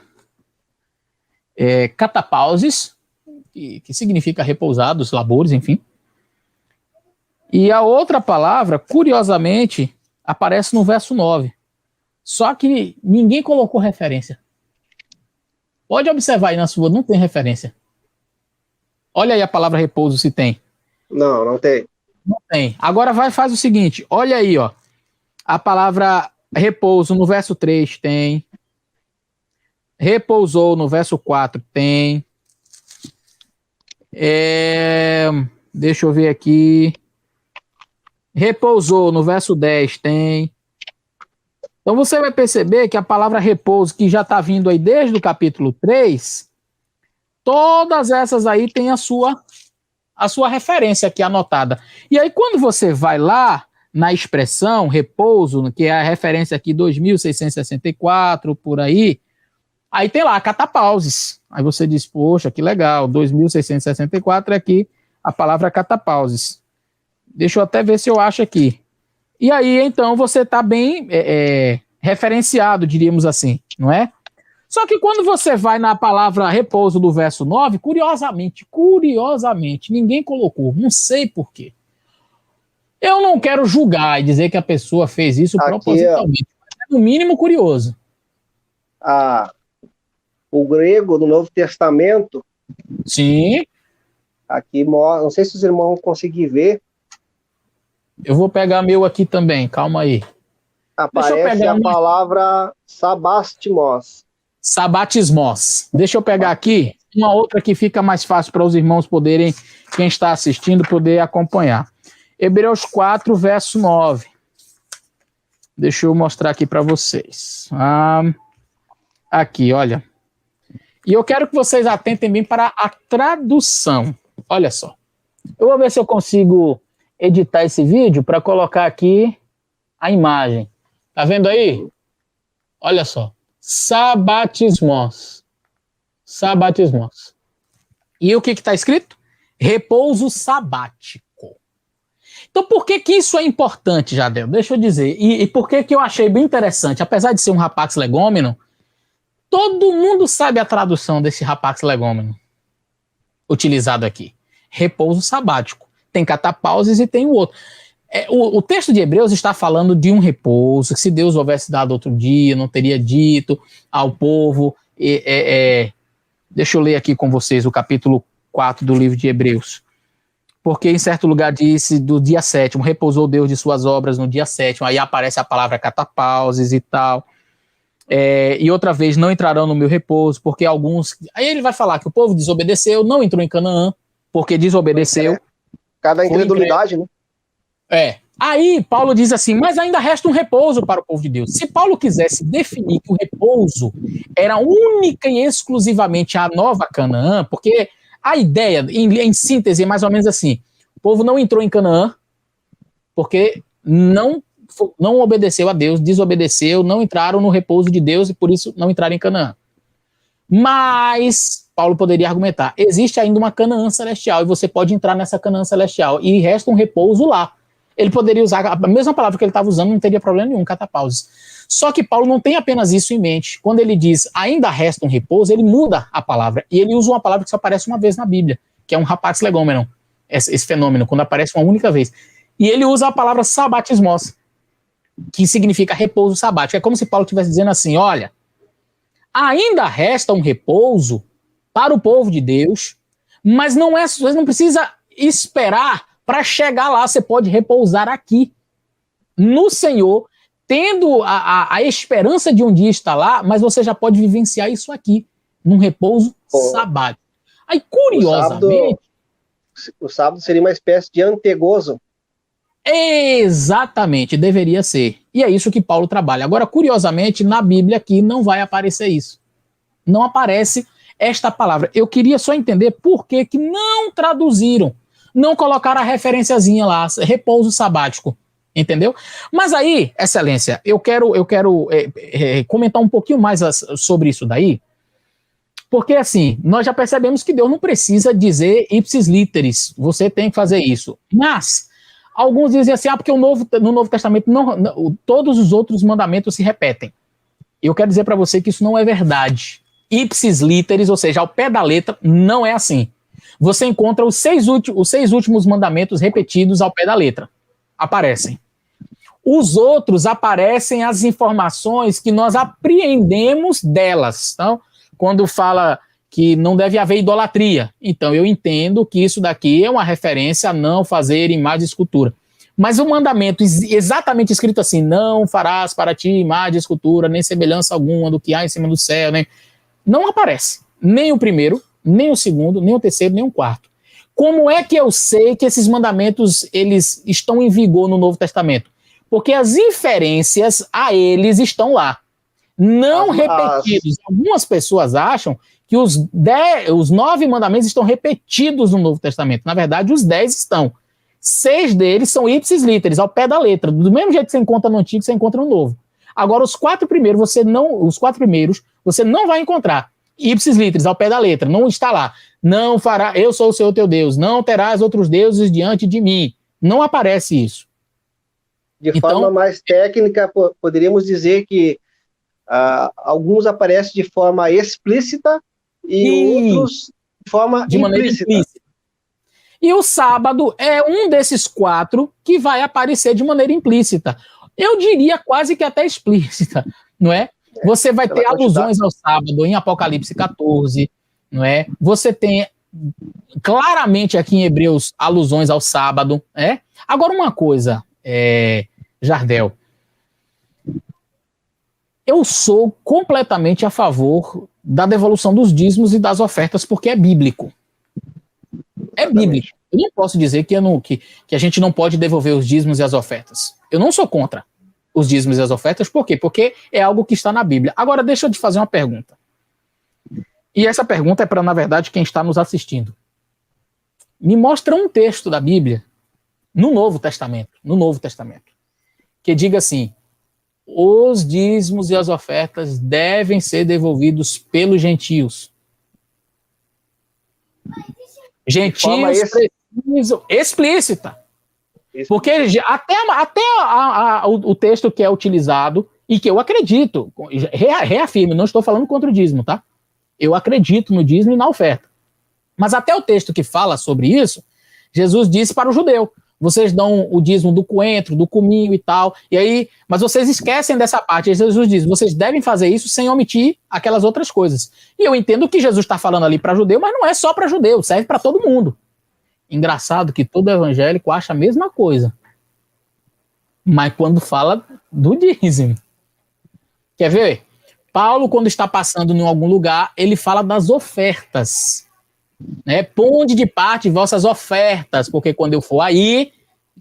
catapausis, que significa repousar dos labores, enfim. E a outra palavra, curiosamente, aparece no verso 9. Só que ninguém colocou referência. Pode observar aí na sua, não tem referência. Olha aí a palavra repouso se tem. Não tem. Não tem. Agora faz o seguinte, olha aí, ó. A palavra repouso no verso 3 tem. Repousou no verso 4 tem. Deixa eu ver aqui. Repousou no verso 10 tem. Então você vai perceber que a palavra repouso, que já está vindo aí desde o capítulo 3, todas essas aí têm a sua referência aqui anotada. E aí quando você vai lá na expressão repouso, que é a referência aqui 2664, por aí tem lá catapausis. Aí você diz, poxa, que legal, 2664 é aqui a palavra catapausis. Deixa eu até ver se eu acho aqui. E aí, então, você está bem referenciado, diríamos assim, não é? Só que quando você vai na palavra repouso do verso 9, curiosamente, ninguém colocou, não sei por quê. Eu não quero julgar e dizer que a pessoa fez isso propositalmente, mas é no mínimo curioso. O grego do Novo Testamento, sim, aqui, não sei se os irmãos vão conseguir ver. Eu vou pegar meu aqui também, calma aí. Aparece a palavra sabastimos. Sabatismos. Deixa eu pegar aqui uma outra que fica mais fácil para os irmãos poderem, quem está assistindo, poder acompanhar. Hebreus 4, verso 9. Deixa eu mostrar aqui para vocês. Aqui, olha. E eu quero que vocês atentem bem para a tradução. Olha só. Eu vou ver se eu consigo editar esse vídeo para colocar aqui a imagem. Tá vendo aí? Olha só. Sabatismos. E o que está escrito? Repouso sabático. Então, por que isso é importante, Jardel? Deixa eu dizer. E por que eu achei bem interessante? Apesar de ser um rapax legômeno, todo mundo sabe a tradução desse rapax legômeno utilizado aqui. Repouso sabático. Tem catapauses e tem o outro. O texto de Hebreus está falando de um repouso, que se Deus houvesse dado outro dia, não teria dito ao povo. Deixa eu ler aqui com vocês o capítulo 4 do livro de Hebreus. Porque em certo lugar disse do dia 7º, repousou Deus de suas obras no dia 7º, aí aparece a palavra catapauses e tal. E outra vez, não entrarão no meu repouso, porque alguns... Aí ele vai falar que o povo desobedeceu, não entrou em Canaã, porque desobedeceu. Cada incredulidade, né? Aí Paulo diz assim, mas ainda resta um repouso para o povo de Deus. Se Paulo quisesse definir que o repouso era única e exclusivamente a nova Canaã, porque a ideia, em síntese, é mais ou menos assim, o povo não entrou em Canaã porque não obedeceu a Deus, desobedeceu, não entraram no repouso de Deus e por isso não entraram em Canaã. Mas Paulo poderia argumentar, existe ainda uma Canaã celestial e você pode entrar nessa Canaã celestial e resta um repouso lá. Ele poderia usar a mesma palavra que ele estava usando, não teria problema nenhum, catapauses. Só que Paulo não tem apenas isso em mente. Quando ele diz ainda resta um repouso, ele muda a palavra. E ele usa uma palavra que só aparece uma vez na Bíblia, que é um rapax legômeno, esse fenômeno, quando aparece uma única vez. E ele usa a palavra sabatismos, que significa repouso sabático. É como se Paulo estivesse dizendo assim, olha, ainda resta um repouso para o povo de Deus, mas você não precisa esperar para chegar lá, você pode repousar aqui, no Senhor, tendo a esperança de um dia estar lá, mas você já pode vivenciar isso aqui, num repouso sabático. Aí, curiosamente... O sábado seria uma espécie de antegozo. Exatamente, deveria ser. E é isso que Paulo trabalha. Agora, curiosamente, na Bíblia aqui não vai aparecer isso. Não aparece esta palavra. Eu queria só entender por que não traduziram, não colocaram a referenciazinha lá, repouso sabático, entendeu? Mas aí, excelência, eu quero comentar um pouquinho mais sobre isso daí, porque assim, nós já percebemos que Deus não precisa dizer ipsis literis, você tem que fazer isso, mas alguns dizem assim, porque no Novo Testamento todos os outros mandamentos se repetem. Eu quero dizer para você que isso não é verdade. Ipsis literis, ou seja, ao pé da letra, não é assim. Você encontra os seis últimos mandamentos repetidos ao pé da letra. Aparecem. Os outros aparecem as informações que nós apreendemos delas. Então, quando fala que não deve haver idolatria, então eu entendo que isso daqui é uma referência a não fazer imagem de escultura. Mas o mandamento exatamente escrito assim, não farás para ti imagem de escultura, nem semelhança alguma do que há em cima do céu, não aparece. Nem o primeiro, nem o segundo, nem o terceiro, nem o quarto. Como é que eu sei que esses mandamentos eles estão em vigor no Novo Testamento? Porque as inferências a eles estão lá, não repetidos. Algumas pessoas acham que os 9 mandamentos estão repetidos no Novo Testamento. Na verdade, os 10 estão. 6 deles são ipsis literis, ao pé da letra. Do mesmo jeito que você encontra no Antigo, você encontra no Novo. Agora, os 4 primeiros você não vai encontrar. Ipsis literis, ao pé da letra, não está lá. Não fará, eu sou o Senhor teu Deus, não terás outros deuses diante de mim. Não aparece isso. De forma mais técnica, poderíamos dizer que alguns aparecem de forma explícita e outros de forma implícita. E o sábado é um desses 4 que vai aparecer de maneira implícita. Eu diria quase que até explícita, não é? Você vai ter alusões ao sábado em Apocalipse 14, não é? Você tem claramente aqui em Hebreus alusões ao sábado, é? Agora uma coisa, Jardel, eu sou completamente a favor da devolução dos dízimos e das ofertas porque é bíblico. É bíblico. Eu não posso dizer que a gente não pode devolver os dízimos e as ofertas. Eu não sou contra os dízimos e as ofertas. Por quê? Porque é algo que está na Bíblia. Agora, deixa eu te fazer uma pergunta. E essa pergunta é para, na verdade, quem está nos assistindo. Me mostra um texto da Bíblia, no Novo Testamento, que diga assim: os dízimos e as ofertas devem ser devolvidos pelos gentios. Gentios precisam, explícita. Porque até o texto que é utilizado, e que eu acredito, reafirmo, não estou falando contra o dízimo, tá? Eu acredito no dízimo e na oferta. Mas até o texto que fala sobre isso, Jesus disse para o judeu: vocês dão o dízimo do coentro, do cominho e tal, e aí, mas vocês esquecem dessa parte. E Jesus diz: vocês devem fazer isso sem omitir aquelas outras coisas. E eu entendo que Jesus está falando ali para judeu, mas não é só para judeu, serve para todo mundo. Engraçado que todo evangélico acha a mesma coisa. Mas quando fala do dízimo. Quer ver? Paulo, quando está passando em algum lugar, ele fala das ofertas. Né? Ponde de parte vossas ofertas, porque quando eu for aí,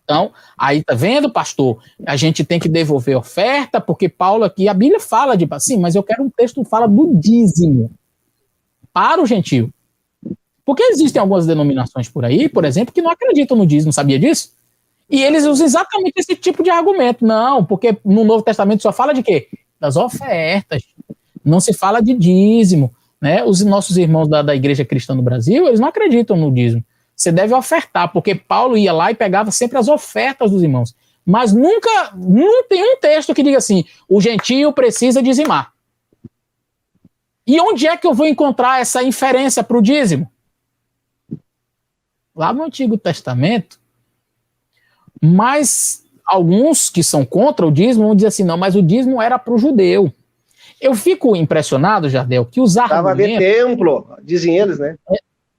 então, aí tá vendo, pastor? A gente tem que devolver oferta, porque Paulo aqui, a Bíblia fala de, sim, mas eu quero um texto que fala do dízimo para o gentio. Porque existem algumas denominações por aí, por exemplo, que não acreditam no dízimo, sabia disso? E eles usam exatamente esse tipo de argumento. Não, porque no Novo Testamento só fala de quê? Das ofertas. Não se fala de dízimo. Né? Os nossos irmãos da Igreja Cristã no Brasil, eles não acreditam no dízimo. Você deve ofertar, porque Paulo ia lá e pegava sempre as ofertas dos irmãos. Mas não tem um texto que diga assim: o gentio precisa dizimar. E onde é que eu vou encontrar essa inferência para o dízimo? Lá no Antigo Testamento. Mas alguns que são contra o dízimo vão dizer assim: não, mas o dízimo era para o judeu. Eu fico impressionado, Jardel, que os argumentos... Estava a ver templo, dizem eles, né?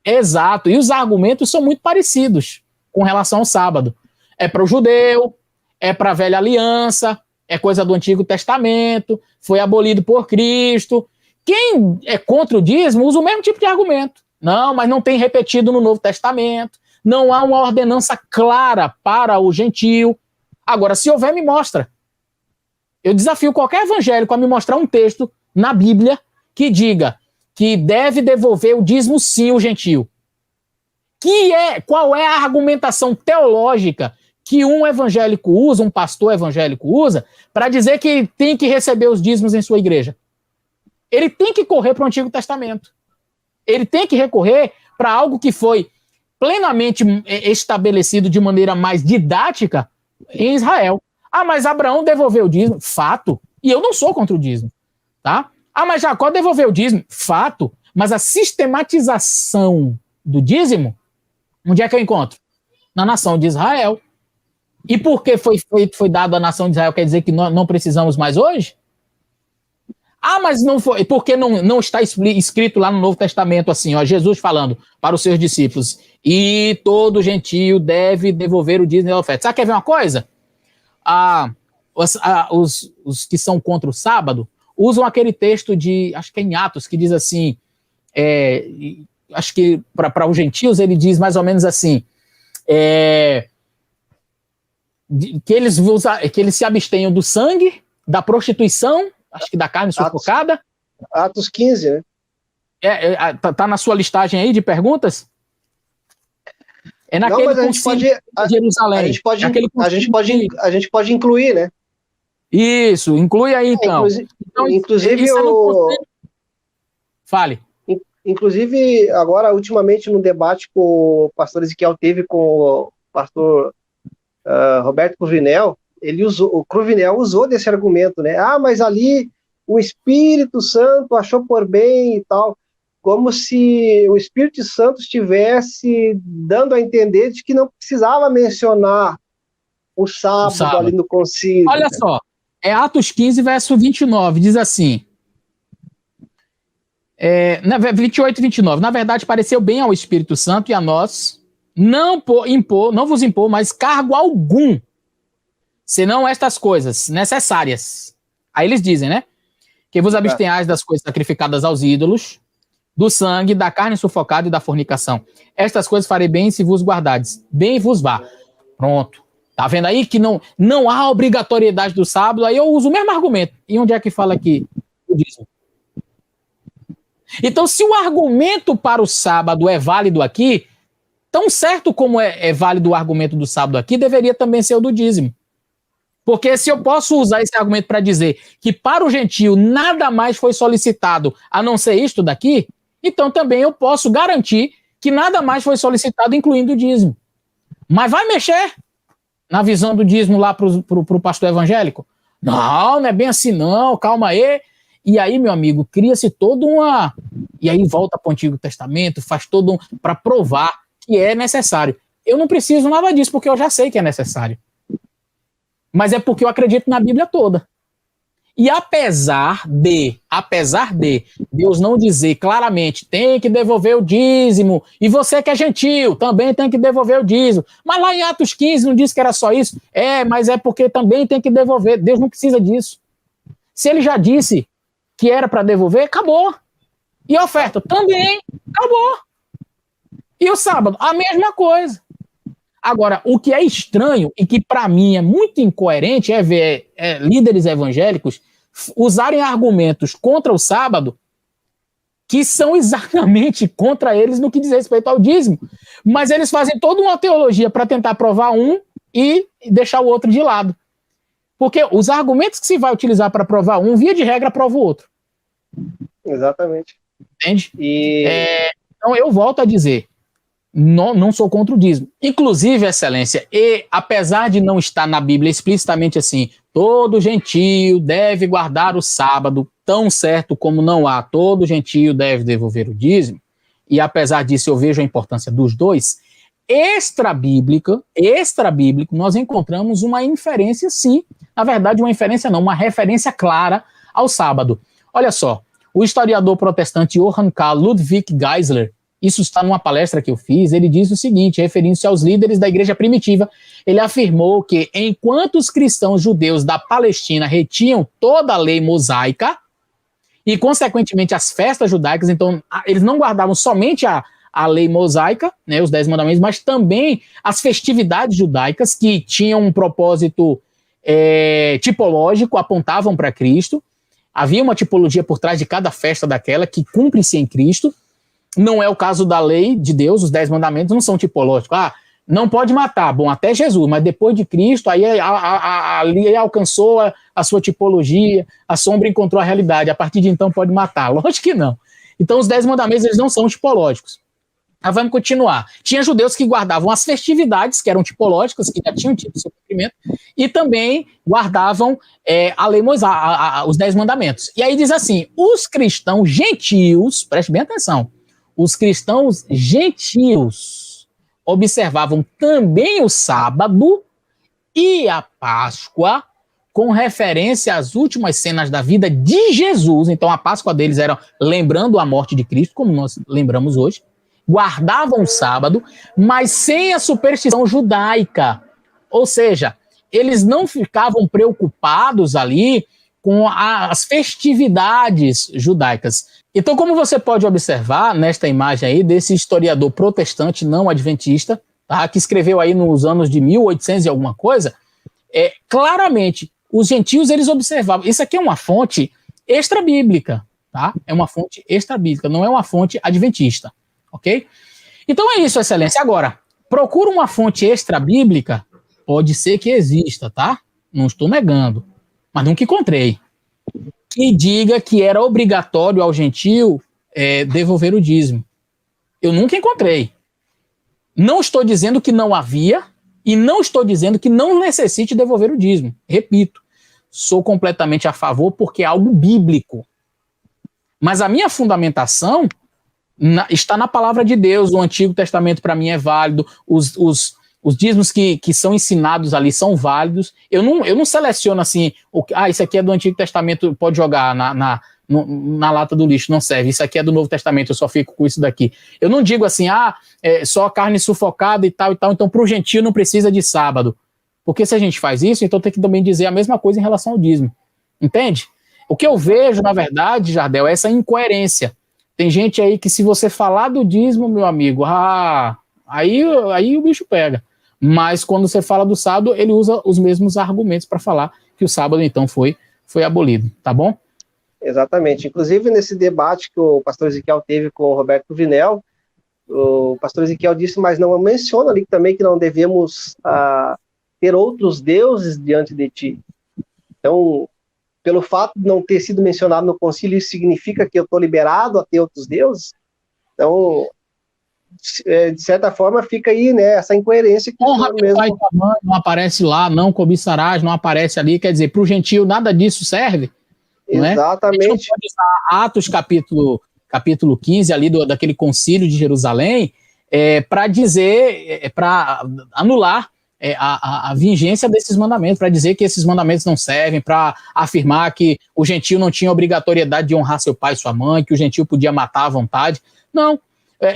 Exato, e os argumentos são muito parecidos com relação ao sábado. É para o judeu, é para a velha aliança, é coisa do Antigo Testamento, foi abolido por Cristo. Quem é contra o dízimo usa o mesmo tipo de argumento. Não, mas não tem repetido no Novo Testamento, não há uma ordenança clara para o gentio. Agora, se houver, me mostra. Eu desafio qualquer evangélico a me mostrar um texto na Bíblia que diga que deve devolver o dízimo sim o gentio. Qual é a argumentação teológica que um evangélico usa, um pastor evangélico usa, para dizer que tem que receber os dízimos em sua igreja? Ele tem que correr para o Antigo Testamento. Ele tem que recorrer para algo que foi plenamente estabelecido de maneira mais didática em Israel. Ah, mas Abraão devolveu o dízimo? Fato. E eu não sou contra o dízimo. Tá? Ah, mas Jacó devolveu o dízimo? Fato. Mas a sistematização do dízimo, onde é que eu encontro? Na nação de Israel. E por que foi dado à nação de Israel? Quer dizer que não precisamos mais hoje? Ah, mas não foi. Porque não está escrito lá no Novo Testamento assim, ó, Jesus falando para os seus discípulos: e todo gentio deve devolver o dízimo e a oferta. Sabe, quer ver uma coisa? Os que são contra o sábado usam aquele texto acho que é em Atos, que diz assim, acho que para os gentios ele diz mais ou menos assim, que eles se abstenham do sangue, da prostituição, acho que da carne sufocada. Atos 15, né? Tá na sua listagem aí de perguntas? É naquele não, mas a gente pode, de Jerusalém. A gente pode incluir, né? Isso, inclui aí então. Inclusive Fale. Inclusive, agora, ultimamente, no debate que o pastor Ezequiel teve com o pastor Roberto Cruvinel, o Cruvinel usou desse argumento, né? Ah, mas ali o Espírito Santo achou por bem e tal, como se o Espírito Santo estivesse dando a entender de que não precisava mencionar o sábado ali no concílio. Olha só, é Atos 15, verso 29, diz assim, 28 e 29, na verdade pareceu bem ao Espírito Santo e a nós não vos impor mais cargo algum, senão estas coisas necessárias. Aí eles dizem, né? Que vos abstenhais das coisas sacrificadas aos ídolos, do sangue, da carne sufocada e da fornicação. Estas coisas farei bem se vos guardardes. Bem vos vá. Pronto. Tá vendo aí que não há obrigatoriedade do sábado? Aí eu uso o mesmo argumento. E onde é que fala aqui o dízimo? Então, se o argumento para o sábado é válido aqui, tão certo como é válido o argumento do sábado aqui, deveria também ser o do dízimo. Porque se eu posso usar esse argumento para dizer que para o gentio nada mais foi solicitado a não ser isto daqui, então também eu posso garantir que nada mais foi solicitado, incluindo o dízimo. Mas vai mexer na visão do dízimo lá para o pastor evangélico? Não é bem assim não, calma aí. E aí, meu amigo, cria-se toda uma... E aí volta para o Antigo Testamento, faz todo para provar que é necessário. Eu não preciso nada disso, porque eu já sei que é necessário. Mas é porque eu acredito na Bíblia toda. E apesar de Deus não dizer claramente, tem que devolver o dízimo, e você que é gentil, também tem que devolver o dízimo. Mas lá em Atos 15 não disse que era só isso? Mas é porque também tem que devolver. Deus não precisa disso. Se ele já disse que era para devolver, acabou. E a oferta também, acabou. E o sábado, a mesma coisa. Agora, o que é estranho e que para mim é muito incoerente é ver líderes evangélicos usarem argumentos contra o sábado que são exatamente contra eles no que diz respeito ao dízimo. Mas eles fazem toda uma teologia para tentar provar um e deixar o outro de lado. Porque os argumentos que se vai utilizar para provar um, via de regra, prova o outro. Exatamente. Entende? Então eu volto a dizer, não sou contra o dízimo. Inclusive, Excelência, apesar de não estar na Bíblia explicitamente assim, todo gentio deve guardar o sábado, tão certo como não há, todo gentio deve devolver o dízimo, e apesar disso eu vejo a importância dos dois, extra-bíblico, nós encontramos uma inferência sim, na verdade uma inferência não, uma referência clara ao sábado. Olha só, o historiador protestante Johann Karl Ludwig Geisler, isso está numa palestra que eu fiz, ele diz o seguinte, referindo-se aos líderes da igreja primitiva, ele afirmou que enquanto os cristãos judeus da Palestina retinham toda a lei mosaica, e consequentemente as festas judaicas, então eles não guardavam somente a lei mosaica, né, os 10 mandamentos, mas também as festividades judaicas que tinham um propósito tipológico, apontavam para Cristo, havia uma tipologia por trás de cada festa daquela que cumpre-se em Cristo. Não é o caso da lei de Deus, os 10 mandamentos não são tipológicos. Não pode matar, bom, até Jesus, mas depois de Cristo, aí a lei alcançou a sua tipologia, a sombra encontrou a realidade, a partir de então pode matar. Lógico que não. Então os 10 mandamentos eles não são tipológicos. Mas vamos continuar. Tinha judeus que guardavam as festividades, que eram tipológicas, que já tinham tido seu cumprimento, e também guardavam a lei os 10 mandamentos. E aí diz assim, os cristãos gentios, preste bem atenção, os cristãos gentios observavam também o sábado e a Páscoa com referência às últimas cenas da vida de Jesus. Então a Páscoa deles era lembrando a morte de Cristo, como nós lembramos hoje. Guardavam o sábado, mas sem a superstição judaica. Ou seja, eles não ficavam preocupados ali com as festividades judaicas. Então, como você pode observar nesta imagem aí desse historiador protestante não adventista, tá, que escreveu aí nos anos de 1800 e alguma coisa, claramente, os gentios, eles observavam. Isso aqui é uma fonte extra-bíblica, tá? É uma fonte extra-bíblica, não é uma fonte adventista, ok? Então é isso, Excelência. Agora, procura uma fonte extra-bíblica, pode ser que exista, tá? Não estou negando, mas nunca encontrei. Que diga que era obrigatório ao gentio devolver o dízimo. Eu nunca encontrei. Não estou dizendo que não havia, E não estou dizendo que não necessite devolver o dízimo. Repito, sou completamente a favor porque é algo bíblico. Mas a minha fundamentação está na palavra de Deus. O Antigo Testamento para mim é válido, os dízimos que são ensinados ali são válidos. Eu não seleciono assim, isso aqui é do Antigo Testamento, pode jogar na lata do lixo, não serve. Isso aqui é do Novo Testamento, eu só fico com isso daqui. Eu não digo assim, só carne sufocada e tal, então para o gentio não precisa de sábado. Porque se a gente faz isso, então tem que também dizer a mesma coisa em relação ao dízimo. Entende? O que eu vejo, na verdade, Jardel, é essa incoerência. Tem gente aí que se você falar do dízimo, meu amigo, aí o bicho pega. Mas quando você fala do sábado, ele usa os mesmos argumentos para falar que o sábado, então, foi abolido. Tá bom? Exatamente. Inclusive, nesse debate que o pastor Ezequiel teve com o Roberto Vinel, o pastor Ezequiel disse, mas não menciona ali também que não devemos ter outros deuses diante de ti. Então, pelo fato de não ter sido mencionado no concílio, isso significa que eu estou liberado a ter outros deuses? Então, de certa forma, fica aí, né, essa incoerência. Que honra teu pai e tua mãe, não aparece lá, não cobiçarás, não aparece ali, quer dizer, para o gentio nada disso serve? Não é? Exatamente. A gente não pode usar Atos capítulo 15 ali daquele concílio de Jerusalém para dizer, para anular a vigência desses mandamentos, para dizer que esses mandamentos não servem, para afirmar que o gentio não tinha obrigatoriedade de honrar seu pai e sua mãe, que o gentio podia matar à vontade. Não.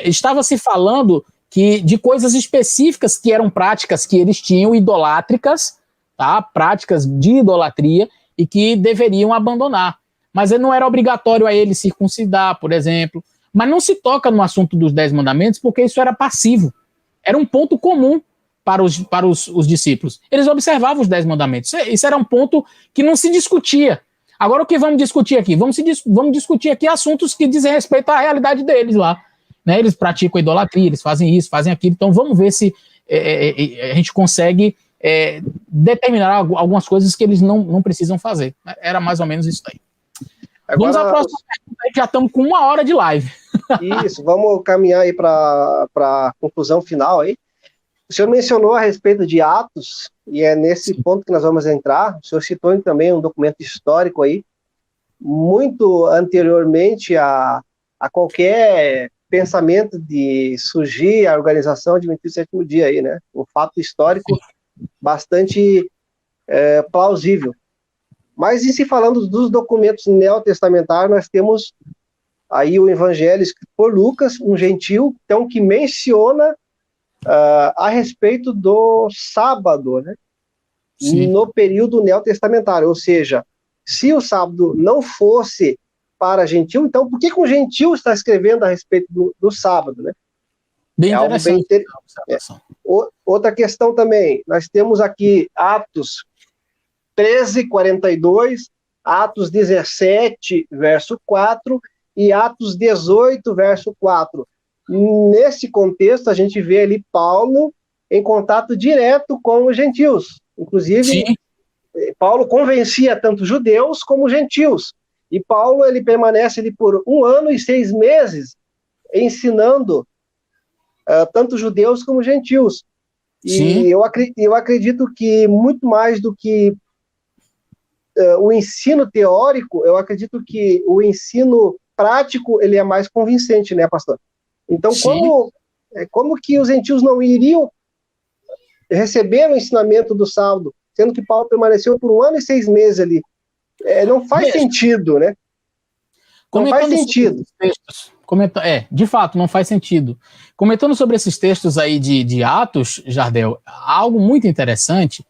Estava se falando de coisas específicas que eram práticas que eles tinham, idolátricas, tá? Práticas de idolatria, e que deveriam abandonar. Mas não era obrigatório a eles circuncidar, por exemplo. Mas não se toca no assunto dos 10 mandamentos, porque isso era passivo. Era um ponto comum para os discípulos. Eles observavam os 10 mandamentos. Isso era um ponto que não se discutia. Agora, o que vamos discutir aqui? Vamos discutir aqui assuntos que dizem respeito à realidade deles lá. Né? Eles praticam idolatria, eles fazem isso, fazem aquilo. Então, vamos ver se a gente consegue determinar algumas coisas que eles não precisam fazer. Era mais ou menos isso aí. Agora, vamos à próxima pergunta, já estamos com 1 hora de live. Isso, vamos caminhar aí para a conclusão final aí. O senhor mencionou a respeito de Atos, e é nesse ponto que nós vamos entrar. O senhor citou também um documento histórico aí, muito anteriormente a qualquer pensamento de surgir a organização de 27º dia aí, né? Um fato histórico bastante plausível. Mas, em se falando dos documentos neotestamentários, nós temos aí o evangelho escrito por Lucas, um gentio, então, que menciona a respeito do sábado, né? No período neotestamentário. Ou seja, se o sábado não fosse para gentil, então por que um gentil está escrevendo a respeito do sábado, né? Bem interessante. Outra questão também, nós temos aqui Atos 13:42, Atos 17, verso 4, e Atos 18, verso 4. Nesse contexto, a gente vê ali Paulo em contato direto com os gentios. Inclusive, Paulo convencia tanto judeus como gentios. E Paulo, ele permanece ali por 1 ano e 6 meses ensinando tanto judeus como gentios. E eu acredito que muito mais do que o ensino teórico, eu acredito que o ensino prático, ele é mais convincente, né, pastor? Então, como que os gentios não iriam receber o ensinamento do sábado, sendo que Paulo permaneceu por 1 ano e 6 meses ali? Não faz sentido, né? Não faz sentido. De fato, não faz sentido. Comentando sobre esses textos aí de Atos, Jardel, algo muito interessante,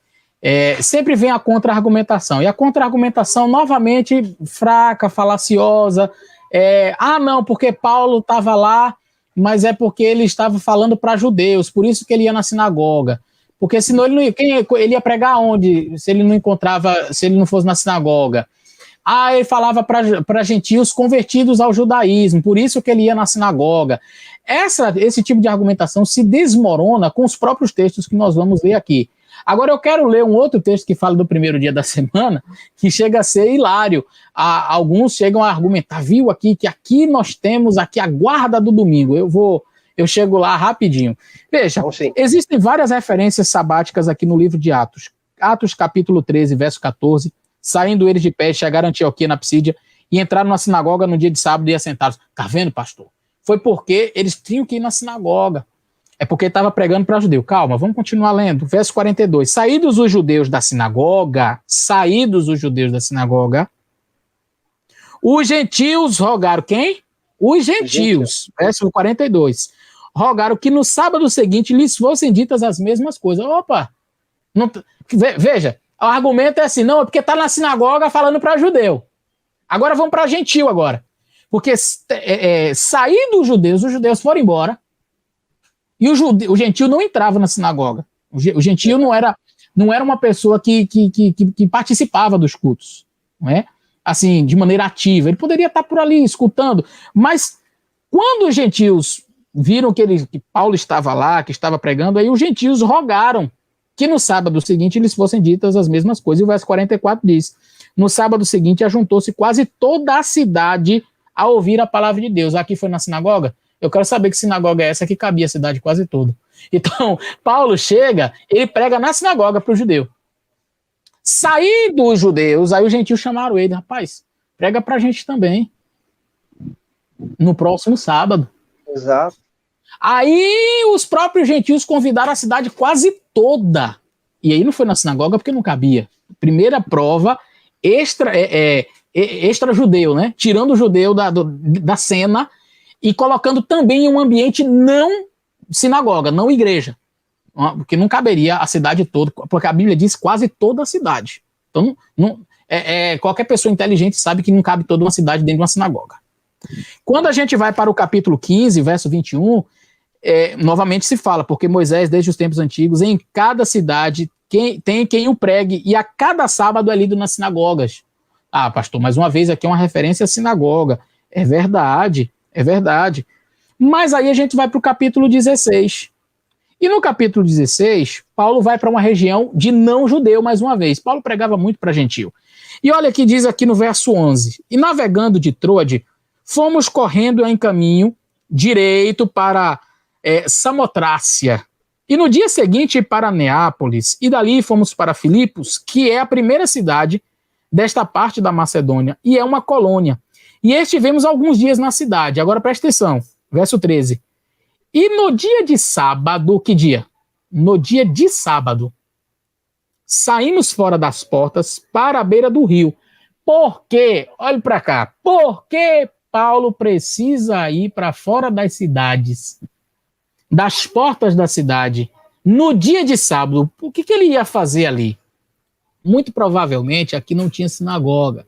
sempre vem a contra-argumentação. E a contra-argumentação, novamente, fraca, falaciosa. Não, porque Paulo estava lá, mas é porque ele estava falando para judeus, por isso que ele ia na sinagoga. Porque senão ele ia pregar onde? Se ele não fosse na sinagoga. Ele falava para gentios convertidos ao judaísmo, por isso que ele ia na sinagoga. Esse tipo de argumentação se desmorona com os próprios textos que nós vamos ler aqui. Agora eu quero ler um outro texto que fala do primeiro dia da semana, que chega a ser hilário. Alguns chegam a argumentar, viu aqui, que aqui nós temos aqui a guarda do domingo. Eu eu chego lá rapidinho. Veja, existem várias referências sabáticas aqui no livro de Atos. Atos capítulo 13, verso 14, saindo eles de pé, chegaram a Antioquia na Psídia e entraram na sinagoga no dia de sábado e assentaram. Tá vendo, pastor? Foi porque eles tinham que ir na sinagoga. É porque estava pregando para judeu. Calma, vamos continuar lendo. Verso 42. Saídos os judeus da sinagoga, os gentios rogaram quem? Os gentios. Verso 42. Rogaram que no sábado seguinte lhes fossem ditas as mesmas coisas. Opa! Não, veja, o argumento é assim, não, é porque está na sinagoga falando para judeu. Agora vamos para gentil agora. Porque saídos os judeus foram embora, e o gentil não entrava na sinagoga. O gentil não era uma pessoa que participava dos cultos, não é? Assim, de maneira ativa. Ele poderia estar por ali escutando, mas quando os gentios viram que Paulo estava lá, que estava pregando, aí os gentios rogaram que no sábado seguinte lhes fossem ditas as mesmas coisas. E o verso 44 diz, no sábado seguinte ajuntou-se quase toda a cidade a ouvir a palavra de Deus. Aqui foi na sinagoga? Eu quero saber que sinagoga é essa que cabia a cidade quase toda. Então, Paulo chega, ele prega na sinagoga para o judeu. Saídos os judeus, aí os gentios chamaram ele, rapaz, prega para a gente também, no próximo sábado. Exato. Aí os próprios gentios convidaram a cidade quase toda. E aí não foi na sinagoga porque não cabia. Primeira prova extra-judeu, né? Tirando o judeu da cena e colocando também em um ambiente não sinagoga, não igreja. Porque não caberia a cidade toda, porque a Bíblia diz quase toda a cidade. Então, qualquer pessoa inteligente sabe que não cabe toda uma cidade dentro de uma sinagoga. Quando a gente vai para o capítulo 15, verso 21, novamente se fala, porque Moisés, desde os tempos antigos, em cada cidade tem quem o pregue, e a cada sábado é lido nas sinagogas. Ah, pastor, mais uma vez aqui é uma referência à sinagoga. É verdade. Mas aí a gente vai para o capítulo 16. E no capítulo 16, Paulo vai para uma região de não-judeu mais uma vez. Paulo pregava muito para gentil. E olha que diz aqui no verso 11. E navegando de Troade, fomos correndo em caminho direito para Samotrácia. E no dia seguinte para Neápolis. E dali fomos para Filipos, que é a primeira cidade desta parte da Macedônia. E é uma colônia. E estivemos alguns dias na cidade. Agora presta atenção. Verso 13. E no dia de sábado, que dia? No dia de sábado, saímos fora das portas para a beira do rio. Por quê? Olhe para cá. Por que Paulo precisa ir para fora das cidades, das portas da cidade, no dia de sábado? O que ele ia fazer ali? Muito provavelmente aqui não tinha sinagoga.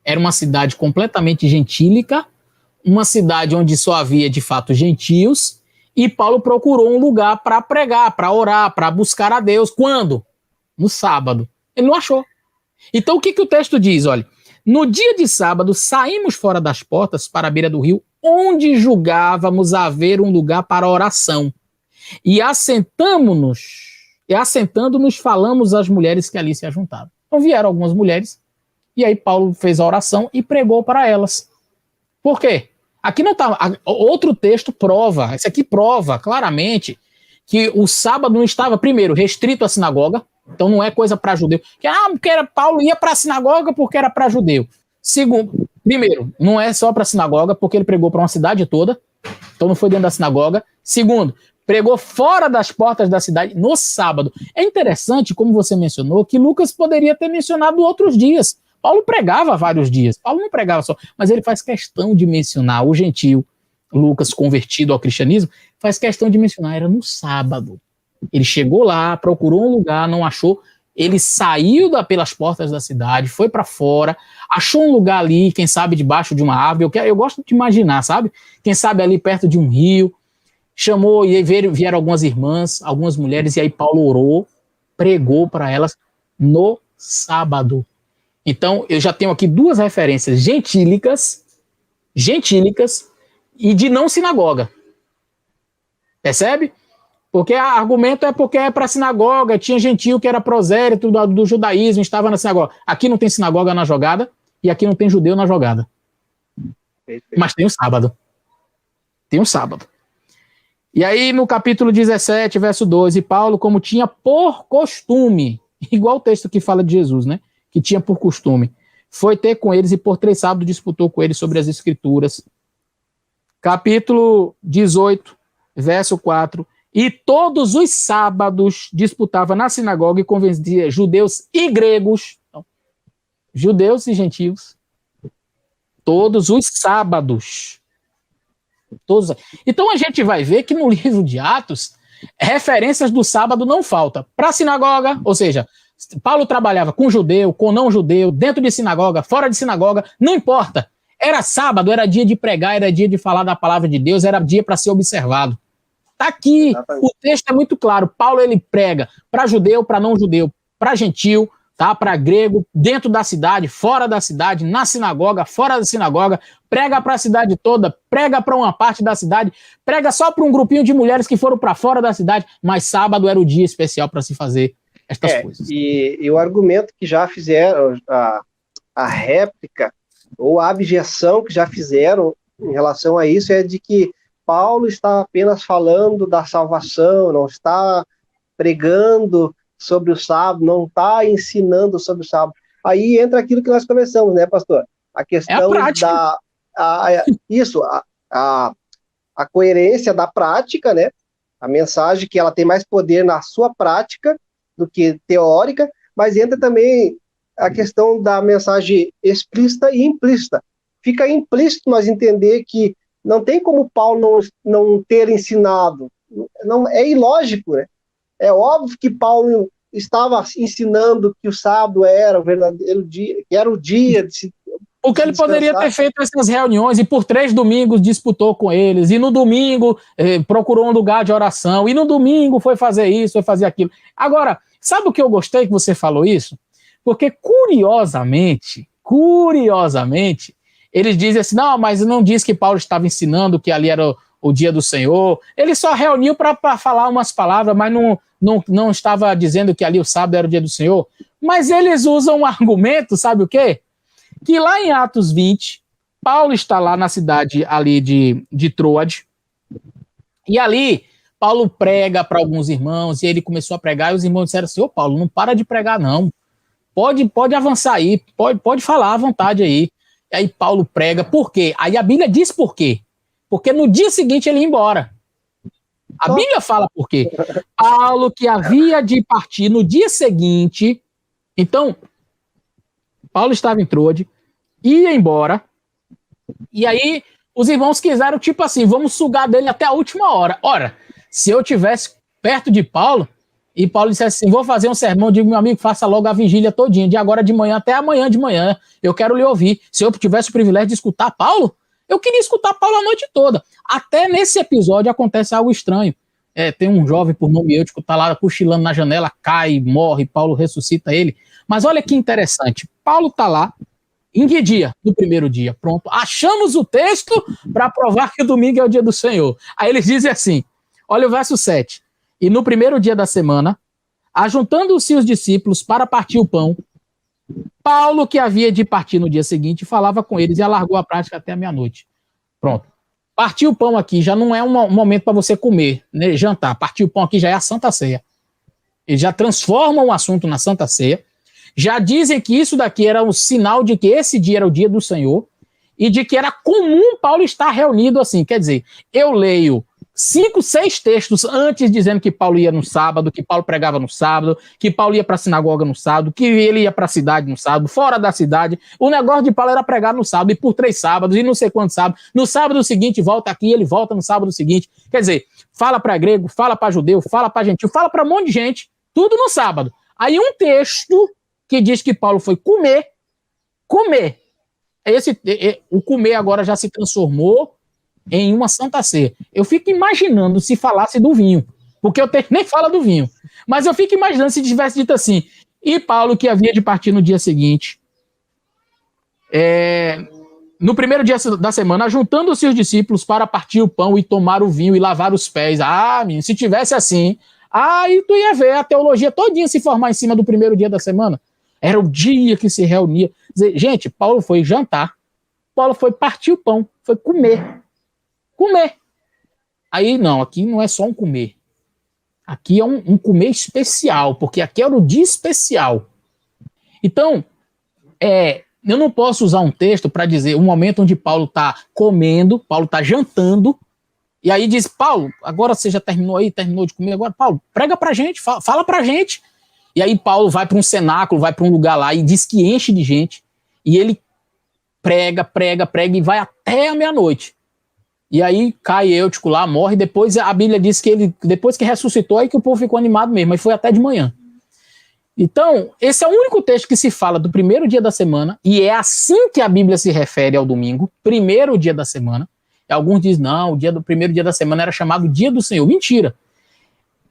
Era uma cidade completamente gentílica, uma cidade onde só havia de fato gentios, e Paulo procurou um lugar para pregar, para orar, para buscar a Deus. Quando? No sábado. Ele não achou. Então o que o texto diz? Olha, no dia de sábado saímos fora das portas para a beira do rio, onde julgávamos haver um lugar para oração. E assentando-nos falamos às mulheres que ali se ajuntavam. Então vieram algumas mulheres, e aí Paulo fez a oração e pregou para elas. Por quê? Aqui não está. Outro texto prova, esse aqui prova claramente que o sábado não estava, primeiro, restrito à sinagoga, então não é coisa para judeu. Paulo ia para a sinagoga porque era para judeu. Segundo, primeiro, não é só para a sinagoga, porque ele pregou para uma cidade toda, então não foi dentro da sinagoga. Segundo, pregou fora das portas da cidade no sábado. É interessante, como você mencionou, que Lucas poderia ter mencionado outros dias. Paulo pregava vários dias. Paulo não pregava só, mas ele faz questão de mencionar o gentil, Lucas, convertido ao cristianismo, faz questão de mencionar, era no sábado. Ele chegou lá, procurou um lugar, não achou, ele saiu pelas portas da cidade, foi para fora, achou um lugar ali, quem sabe debaixo de uma árvore, eu gosto de imaginar, sabe? Quem sabe ali perto de um rio, chamou, e aí vieram algumas irmãs, algumas mulheres, e aí Paulo orou, pregou para elas no sábado. Então, eu já tenho aqui duas referências gentílicas e de não sinagoga. Percebe? Porque o argumento é porque é para sinagoga, tinha gentil que era prosélito do judaísmo, estava na sinagoga. Aqui não tem sinagoga na jogada e aqui não tem judeu na jogada. Perfeito. Mas tem o sábado. Tem o sábado. E aí, no capítulo 17, verso 12, Paulo, como tinha por costume, igual o texto que fala de Jesus, né? Que tinha por costume, foi ter com eles e por 3 sábados disputou com eles sobre as Escrituras. Capítulo 18, verso 4. E todos os sábados disputava na sinagoga e convencia judeus e gregos, judeus e gentios, todos os sábados. Todos. Então a gente vai ver que no livro de Atos, referências do sábado não faltam. Para a sinagoga, ou seja, Paulo trabalhava com judeu, com não judeu, dentro de sinagoga, fora de sinagoga, não importa. Era sábado, era dia de pregar, era dia de falar da palavra de Deus, era dia para ser observado. Está aqui, o texto é muito claro. Paulo ele prega para judeu, para não judeu, para gentil, tá? Para grego, dentro da cidade, fora da cidade, na sinagoga, fora da sinagoga, prega para a cidade toda, prega para uma parte da cidade, prega só para um grupinho de mulheres que foram para fora da cidade, mas sábado era o dia especial para se fazer estas coisas. E o argumento que já fizeram, a réplica ou a objeção que já fizeram em relação a isso é de que Paulo está apenas falando da salvação, não está pregando sobre o sábado, não está ensinando sobre o sábado. Aí entra aquilo que nós conversamos, né, pastor? A questão a coerência da prática, né? A mensagem que ela tem mais poder na sua prática do que teórica, mas entra também a questão da mensagem explícita e implícita. Fica implícito nós entender que não tem como Paulo não ter ensinado. Não, é ilógico, né? É óbvio que Paulo estava ensinando que o sábado era o verdadeiro dia, que era o dia de se porque ele poderia ter feito essas reuniões e por 3 domingos disputou com eles, e no domingo procurou um lugar de oração, e no domingo foi fazer isso, foi fazer aquilo. Agora, sabe o que eu gostei que você falou isso? Porque curiosamente, eles dizem assim, não, mas não diz que Paulo estava ensinando que ali era o dia do Senhor. Ele só reuniu para falar umas palavras, mas não estava dizendo que ali o sábado era o dia do Senhor. Mas eles usam um argumento, sabe o quê? Que lá em Atos 20, Paulo está lá na cidade ali de Troade, e ali Paulo prega para alguns irmãos, e ele começou a pregar, e os irmãos disseram assim, ô Paulo, não para de pregar não, pode avançar aí, pode falar à vontade aí. E aí Paulo prega, por quê? Aí a Bíblia diz por quê. Porque no dia seguinte ele ia embora. A Bíblia fala por quê. Paulo, que havia de partir no dia seguinte, então, Paulo estava em Troade, ia embora, e aí os irmãos quiseram, tipo assim, vamos sugar dele até a última hora. Ora, se eu tivesse perto de Paulo, e Paulo dissesse assim, vou fazer um sermão, digo, meu amigo, faça logo a vigília todinha, de agora de manhã até amanhã de manhã, eu quero lhe ouvir. Se eu tivesse o privilégio de escutar Paulo, eu queria escutar Paulo a noite toda. Até nesse episódio acontece algo estranho. Tem um jovem por nome Eutico, tá lá cochilando na janela, cai, morre, Paulo ressuscita ele. Mas olha que interessante, Paulo tá lá, em que dia? No primeiro dia, pronto. Achamos o texto para provar que o domingo é o dia do Senhor. Aí eles dizem assim, olha o verso 7. E no primeiro dia da semana, ajuntando-se os discípulos para partir o pão, Paulo, que havia de partir no dia seguinte, falava com eles e alargou a prática até a meia-noite. Pronto. Partir o pão aqui já não é um momento para você comer, né, jantar. Partir o pão aqui já é a Santa Ceia. Eles já transformam o assunto na Santa Ceia. Já dizem que isso daqui era um sinal de que esse dia era o dia do Senhor e de que era comum Paulo estar reunido assim. Quer dizer, eu leio 5, 6 textos antes dizendo que Paulo ia no sábado, que Paulo pregava no sábado, que Paulo ia para a sinagoga no sábado, que ele ia para a cidade no sábado, fora da cidade. O negócio de Paulo era pregar no sábado, e por 3 sábados, e não sei quantos sábados. No sábado seguinte, volta aqui, ele volta no sábado seguinte. Quer dizer, fala para grego, fala para judeu, fala para gentil, fala para um monte de gente, tudo no sábado. Aí um texto que diz que Paulo foi comer. O comer agora já se transformou em uma Santa Ceia. Eu fico imaginando se falasse do vinho, porque o texto nem fala do vinho, mas eu fico imaginando se tivesse dito assim, e Paulo, que havia de partir no dia seguinte, no primeiro dia da semana, juntando-se os discípulos para partir o pão e tomar o vinho e lavar os pés. Menino, se tivesse assim, aí tu ia ver a teologia todinha se formar em cima do primeiro dia da semana. Era o dia que se reunia. Gente, Paulo foi jantar, Paulo foi partir o pão, foi comer. Aí não, aqui não é só um comer. Aqui é um comer especial, porque aqui era o dia especial. Então, eu não posso usar um texto para dizer um momento onde Paulo está comendo, Paulo está jantando, e aí diz, Paulo, agora você já terminou de comer, agora, Paulo, prega pra gente, fala pra gente. E aí Paulo vai para um cenáculo, vai para um lugar lá e diz que enche de gente, e ele prega e vai até a meia-noite. E aí cai Eutico lá, morre, depois a Bíblia diz que ele, depois que ressuscitou, aí que o povo ficou animado mesmo, mas foi até de manhã. Então, esse é o único texto que se fala do primeiro dia da semana, e é assim que a Bíblia se refere ao domingo, primeiro dia da semana. E alguns dizem, não, o primeiro dia da semana era chamado dia do Senhor. Mentira.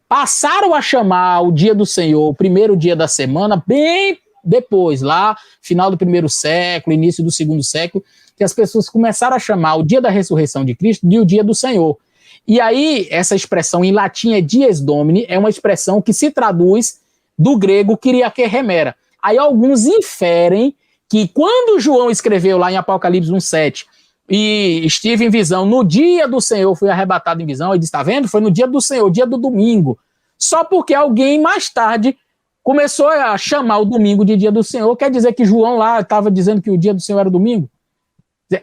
Passaram a chamar o dia do Senhor, o primeiro dia da semana, bem depois, lá, final do primeiro século, início do segundo século, que as pessoas começaram a chamar o dia da ressurreição de Cristo de o dia do Senhor. E aí, essa expressão em latim é dies domini, é uma expressão que se traduz do grego Kyriake remera. Aí alguns inferem que quando João escreveu lá em Apocalipse 1:7, e estive em visão, no dia do Senhor fui arrebatado em visão, ele disse, tá vendo? Foi no dia do Senhor, dia do domingo. Só porque alguém mais tarde começou a chamar o domingo de dia do Senhor, quer dizer que João lá estava dizendo que o dia do Senhor era o domingo?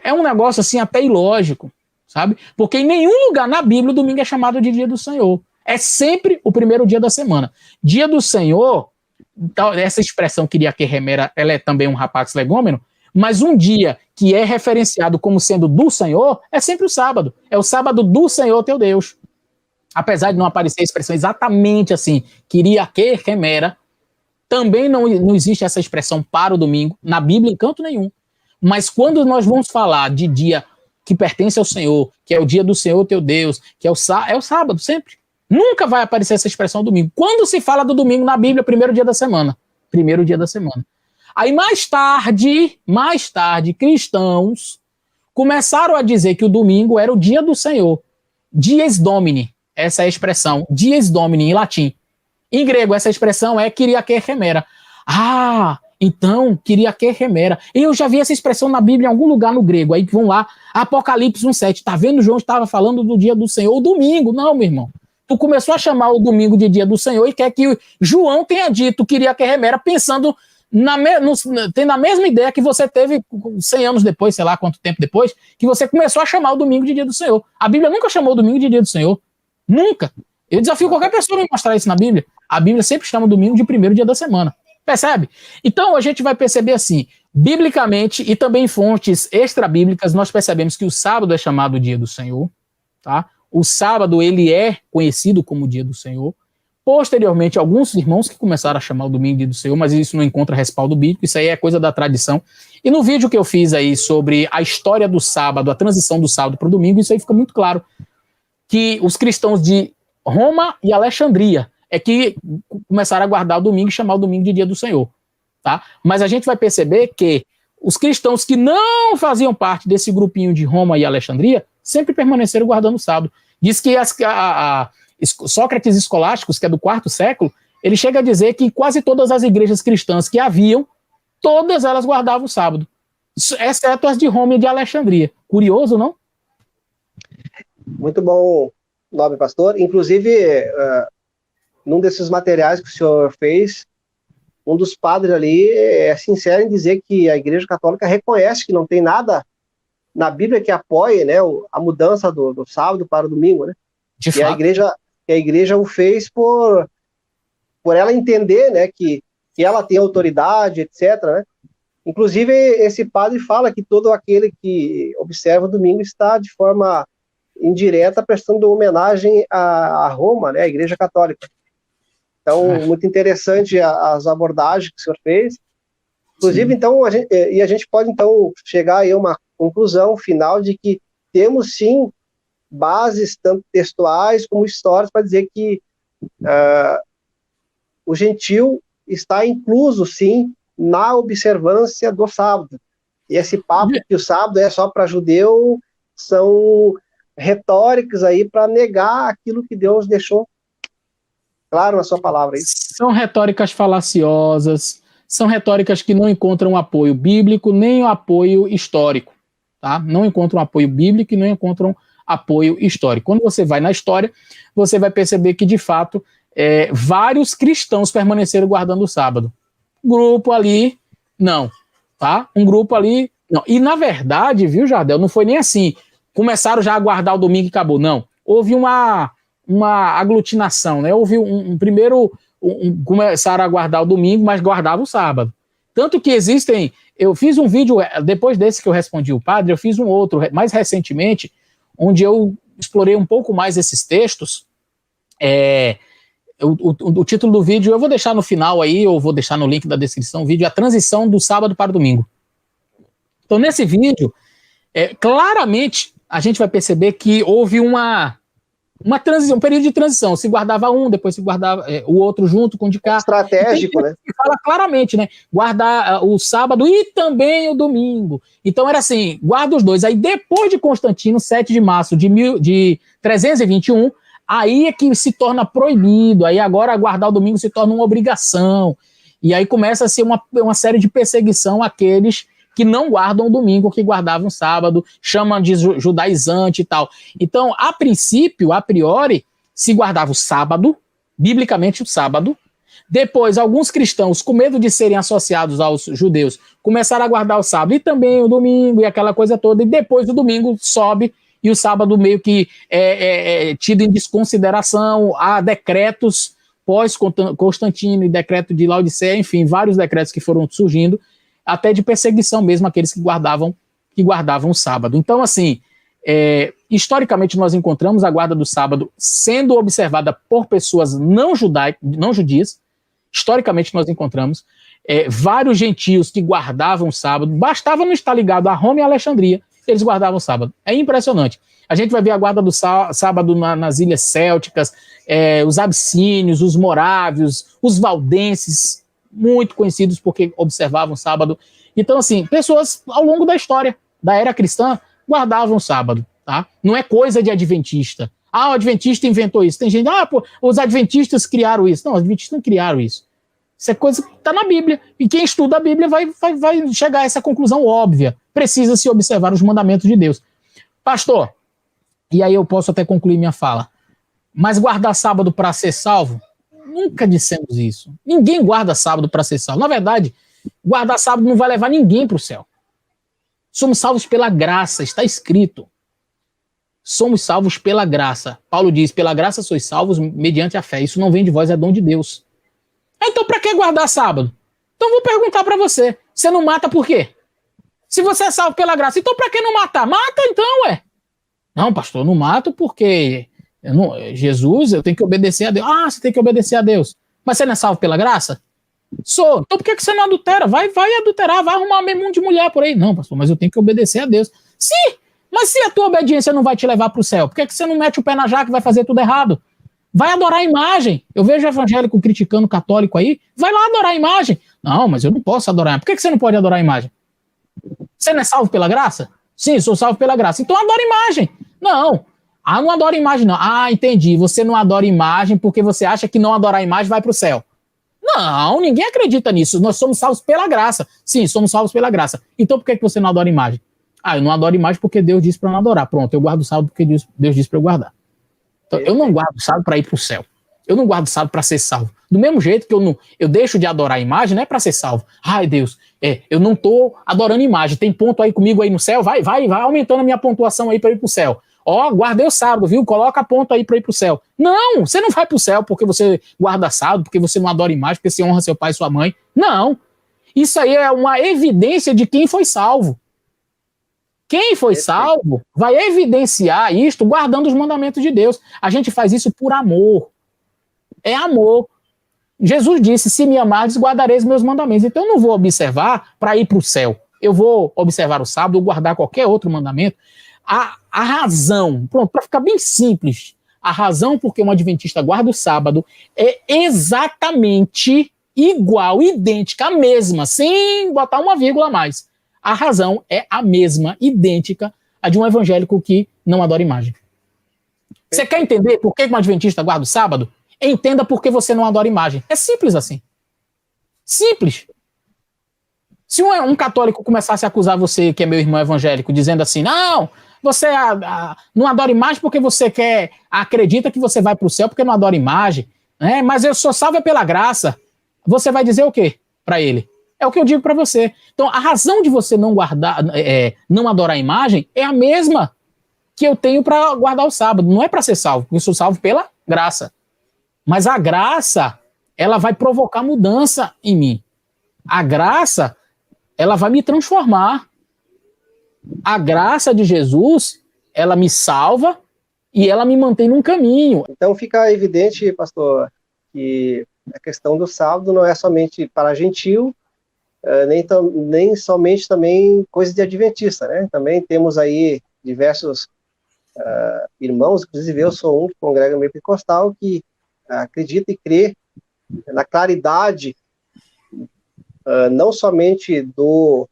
É um negócio assim até ilógico, sabe? Porque em nenhum lugar na Bíblia o domingo é chamado de dia do Senhor. É sempre o primeiro dia da semana. Dia do Senhor, essa expressão Kyriake remera, ela é também um rapax legômeno, mas um dia que é referenciado como sendo do Senhor é sempre o sábado. É o sábado do Senhor teu Deus. Apesar de não aparecer a expressão exatamente assim, Kyriake remera, também não existe essa expressão para o domingo, na Bíblia em canto nenhum. Mas quando nós vamos falar de dia que pertence ao Senhor, que é o dia do Senhor teu Deus, que é o sábado sempre. Nunca vai aparecer essa expressão domingo. Quando se fala do domingo na Bíblia, primeiro dia da semana. Primeiro dia da semana. Aí mais tarde, cristãos começaram a dizer que o domingo era o dia do Senhor. Dies Domini, essa é a expressão. Dies Domini, em latim. Em grego, essa expressão é Kyriake remera. Ah, então, Kyriake remera. Eu já vi essa expressão na Bíblia em algum lugar no grego. Aí vão lá, Apocalipse 1:7. Tá vendo? João estava falando do dia do Senhor, o domingo. Não, meu irmão. Tu começou a chamar o domingo de dia do Senhor e quer que João tenha dito Kyriake remera pensando tendo a mesma ideia que você teve 100 anos depois, sei lá quanto tempo depois, que você começou a chamar o domingo de dia do Senhor. A Bíblia nunca chamou o domingo de dia do Senhor. Nunca. Eu desafio qualquer pessoa a me mostrar isso na Bíblia. A Bíblia sempre chama o domingo de primeiro dia da semana. Percebe? Então a gente vai perceber assim, biblicamente e também em fontes extra-bíblicas, nós percebemos que o sábado é chamado dia do Senhor, tá? O sábado ele é conhecido como dia do Senhor. Posteriormente, alguns irmãos que começaram a chamar o domingo de dia do Senhor, mas isso não encontra respaldo bíblico, isso aí é coisa da tradição. E no vídeo que eu fiz aí sobre a história do sábado, a transição do sábado para o domingo, isso aí fica muito claro, que os cristãos de Roma e Alexandria é que começaram a guardar o domingo e chamar o domingo de dia do Senhor, tá? Mas a gente vai perceber que os cristãos que não faziam parte desse grupinho de Roma e Alexandria sempre permaneceram guardando o sábado. Diz que Sócrates Escolásticos, que é do quarto século, ele chega a dizer que quase todas as igrejas cristãs que haviam, todas elas guardavam o sábado, exceto as de Roma e de Alexandria. Curioso, não? Muito bom, nobre pastor. Inclusive, num desses materiais que o senhor fez, um dos padres ali é sincero em dizer que a Igreja Católica reconhece que não tem nada na Bíblia que apoie, né, a mudança do sábado para o domingo, né? De e fato. A igreja o fez por ela entender, né, que ela tem autoridade, etc., né? Inclusive, esse padre fala que todo aquele que observa o domingo está, de forma indireta, prestando homenagem a Roma, né, a Igreja Católica. Então, muito interessante as abordagens que o senhor fez. Inclusive, sim. Então, a gente pode, então, chegar aí a uma conclusão final de que temos, sim, bases tanto textuais como históricas para dizer que o gentil está incluso, sim, na observância do sábado. E esse papo que o sábado é só para judeu são retóricas aí para negar aquilo que Deus deixou claro na sua palavra. São retóricas falaciosas, são retóricas que não encontram apoio bíblico nem apoio histórico, tá? Não encontram apoio bíblico e não encontram apoio histórico. Quando você vai na história, você vai perceber que, de fato, vários cristãos permaneceram guardando o sábado. Grupo ali, não. Tá? Um grupo ali, não. E, na verdade, viu, Jardel, não foi nem assim. Começaram já a guardar o domingo e acabou. Não. Houve uma aglutinação, né? Houve começaram a guardar o domingo, mas guardavam o sábado. Tanto que eu fiz um vídeo, depois desse que eu respondi o padre, eu fiz um outro, mais recentemente, onde eu explorei um pouco mais esses textos. O título do vídeo, eu vou deixar no final aí, ou vou deixar no link da descrição, o vídeo, a transição do sábado para o domingo. Então, nesse vídeo, claramente, a gente vai perceber que houve uma transição, um período de transição. Se guardava um, depois se guardava o outro junto com o de cá. Estratégico, né? Fala claramente, né? Guardar o sábado e também o domingo. Então era assim, guarda os dois. Aí depois de Constantino, 7 de março de 321, aí é que se torna proibido. Aí agora guardar o domingo se torna uma obrigação. E aí começa a ser uma série de perseguição àqueles que não guardam o domingo, que guardavam o sábado, chamam de judaizante e tal. Então, a princípio, a priori, se guardava o sábado, biblicamente o sábado. Depois, alguns cristãos, com medo de serem associados aos judeus, começaram a guardar o sábado e também o domingo e aquela coisa toda. E depois o domingo sobe e o sábado meio que é tido em desconsideração. Há decretos pós-Constantino e decreto de Laodiceia, enfim, vários decretos que foram surgindo, até de perseguição mesmo, aqueles que guardavam o sábado. Então, assim, historicamente nós encontramos a guarda do sábado sendo observada por pessoas não judias. Historicamente nós encontramos vários gentios que guardavam o sábado, bastava não estar ligado a Roma e a Alexandria, eles guardavam o sábado. É impressionante. A gente vai ver a guarda do sábado nas ilhas célticas, os abissínios, os morávios, os valdenses, muito conhecidos porque observavam o sábado. Então, assim, pessoas ao longo da história da era cristã guardavam o sábado, tá? Não é coisa de adventista. O adventista inventou isso. Tem gente, os adventistas criaram isso. Não, os adventistas não criaram isso. Isso é coisa que está na Bíblia. E quem estuda a Bíblia vai chegar a essa conclusão óbvia. Precisa-se observar os mandamentos de Deus. Pastor, e aí eu posso até concluir minha fala, mas guardar sábado para ser salvo? Nunca dissemos isso. Ninguém guarda sábado para ser salvo. Na verdade, guardar sábado não vai levar ninguém para o céu. Somos salvos pela graça, está escrito. Somos salvos pela graça. Paulo diz, pela graça sois salvos mediante a fé. Isso não vem de vós, é dom de Deus. Então, para que guardar sábado? Então, vou perguntar para você. Você não mata por quê? Se você é salvo pela graça, então para que não matar? Mata então, Não, pastor, eu não mato porque... Jesus, eu tenho que obedecer a Deus. Você tem que obedecer a Deus. Mas você não é salvo pela graça? Sou. Então por que você não adultera? Vai adulterar, vai arrumar um monte de mulher por aí. Não, pastor, mas eu tenho que obedecer a Deus. Sim, mas se a tua obediência não vai te levar para o céu, por que você não mete o pé na jaca e vai fazer tudo errado? Vai adorar a imagem. Eu vejo evangélico criticando católico aí. Vai lá adorar a imagem. Não, mas eu não posso adorar. Por que você não pode adorar a imagem? Você não é salvo pela graça? Sim, sou salvo pela graça. Então adora a imagem. Não. Não adora imagem, não. Entendi. Você não adora imagem porque você acha que não adorar imagem vai para o céu. Não, ninguém acredita nisso. Nós somos salvos pela graça. Sim, somos salvos pela graça. Então por que você não adora imagem? Eu não adoro imagem porque Deus disse para não adorar. Pronto, eu guardo o sábado porque Deus disse para eu guardar. Então eu não guardo o sábado para ir para o céu. Eu não guardo o sábado para ser salvo. Do mesmo jeito que eu deixo de adorar a imagem, não é para ser salvo. Deus, eu não estou adorando imagem. Tem ponto aí comigo aí no céu? Vai aumentando a minha pontuação aí para ir para o céu. Guardei o sábado, viu? Coloca a ponta aí para ir pro céu. Não, você não vai pro céu porque você guarda sábado, porque você não adora imagem, porque você honra seu pai e sua mãe. Não. Isso aí é uma evidência de quem foi salvo. Quem foi salvo vai evidenciar isto guardando os mandamentos de Deus. A gente faz isso por amor. É amor. Jesus disse, se me amardes, guardareis meus mandamentos. Então eu não vou observar para ir pro céu. Eu vou observar o sábado ou guardar qualquer outro mandamento. A razão, pronto, para ficar bem simples, a razão porque um adventista guarda o sábado é exatamente igual, idêntica, a mesma, sem botar uma vírgula a mais. A razão é a mesma, idêntica, a de um evangélico que não adora imagem. Você quer entender por que um adventista guarda o sábado? Entenda por que você não adora imagem. É simples assim. Simples. Se um católico começasse a acusar você, que é meu irmão evangélico, dizendo assim, não, você não adora imagem porque você acredita que você vai para o céu porque não adora imagem, né? Mas eu sou salvo pela graça. Você vai dizer o quê para ele? É o que eu digo para você. Então, a razão de você não não adorar a imagem é a mesma que eu tenho para guardar o sábado. Não é para ser salvo, eu sou salvo pela graça. Mas a graça, ela vai provocar mudança em mim. A graça, ela vai me transformar. A graça de Jesus, ela me salva e ela me mantém num caminho. Então fica evidente, pastor, que a questão do sábado não é somente para gentil, nem somente também coisa de adventista, né? Também temos aí diversos irmãos, inclusive eu sou um que congrega no meio pentecostal, que acredita e crê na claridade, não somente do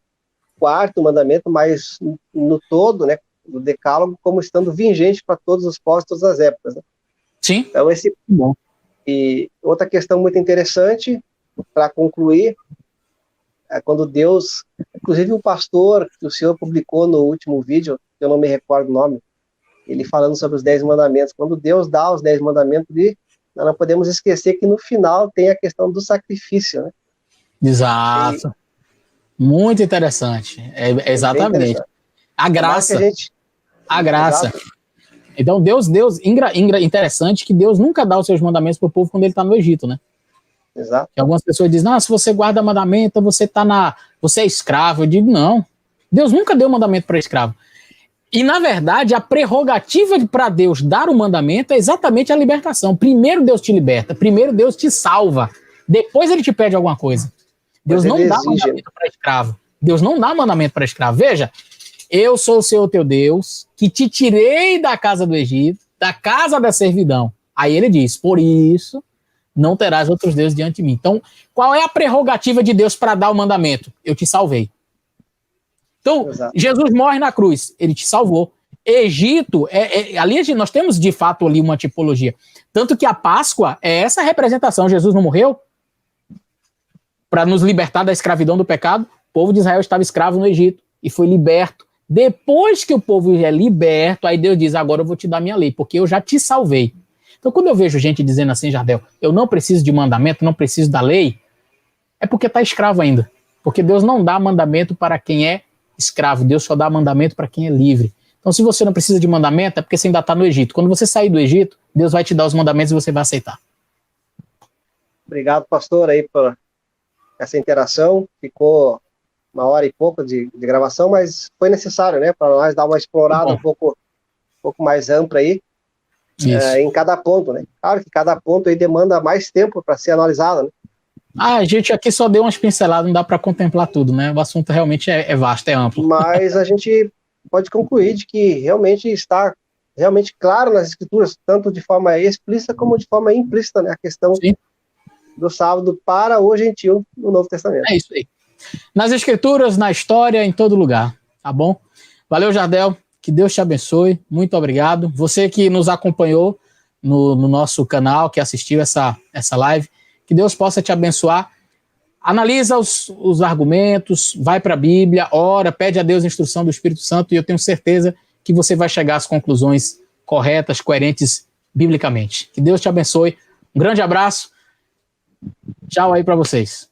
quarto mandamento, mas no todo, né, do decálogo, como estando vigente para todos os povos, todas as épocas. Né? Sim. Então, Bom. E outra questão muito interessante, para concluir, é quando Deus, inclusive o pastor que o senhor publicou no último vídeo, eu não me recordo o nome, ele falando sobre os 10 mandamentos, quando Deus dá os 10 mandamentos, nós não podemos esquecer que no final tem a questão do sacrifício, né? Exato. Muito interessante. Exatamente. Interessante. A graça. A graça. Exato. Então, Deus, interessante que Deus nunca dá os seus mandamentos para o povo quando ele está no Egito, né? Exato. E algumas pessoas dizem, se você guarda mandamento, você é escravo. Eu digo, não. Deus nunca deu mandamento para escravo. E, na verdade, a prerrogativa para Deus dar o mandamento é exatamente a libertação. Primeiro Deus te liberta, primeiro Deus te salva, depois ele te pede alguma coisa. Deus não dá mandamento para escravo. Deus não dá mandamento para escravo. Veja, eu sou o Senhor teu Deus, que te tirei da casa do Egito, da casa da servidão. Aí ele diz, por isso não terás outros deuses diante de mim. Então, qual é a prerrogativa de Deus para dar o mandamento? Eu te salvei. Então, exato. Jesus morre na cruz, ele te salvou. Egito, ali nós temos de fato ali uma tipologia. Tanto que a Páscoa é essa representação. Jesus não morreu para nos libertar da escravidão do pecado? O povo de Israel estava escravo no Egito e foi liberto. Depois que o povo é liberto, aí Deus diz, agora eu vou te dar minha lei, porque eu já te salvei. Então, quando eu vejo gente dizendo assim, Jardel, eu não preciso de mandamento, não preciso da lei, é porque está escravo ainda. Porque Deus não dá mandamento para quem é escravo, Deus só dá mandamento para quem é livre. Então, se você não precisa de mandamento, é porque você ainda está no Egito. Quando você sair do Egito, Deus vai te dar os mandamentos e você vai aceitar. Obrigado, pastor, aí por essa interação. Ficou 1h e pouco de gravação, mas foi necessário, né, para nós dar uma explorada um pouco mais ampla aí, em cada ponto, né? Claro que cada ponto aí demanda mais tempo para ser analisado, né? A gente aqui só deu umas pinceladas, não dá para contemplar tudo, né? O assunto realmente é vasto, é amplo. Mas a gente pode concluir de que realmente está realmente claro nas escrituras, tanto de forma explícita como de forma implícita, né? A questão do sábado para o gentil no Novo Testamento. É isso aí. Nas escrituras, na história, em todo lugar, tá bom? Valeu, Jardel, que Deus te abençoe, muito obrigado. Você que nos acompanhou no nosso canal, que assistiu essa live, que Deus possa te abençoar. Analisa os argumentos, vai para a Bíblia, ora, pede a Deus a instrução do Espírito Santo e eu tenho certeza que você vai chegar às conclusões corretas, coerentes biblicamente. Que Deus te abençoe. Um grande abraço. Tchau aí para vocês.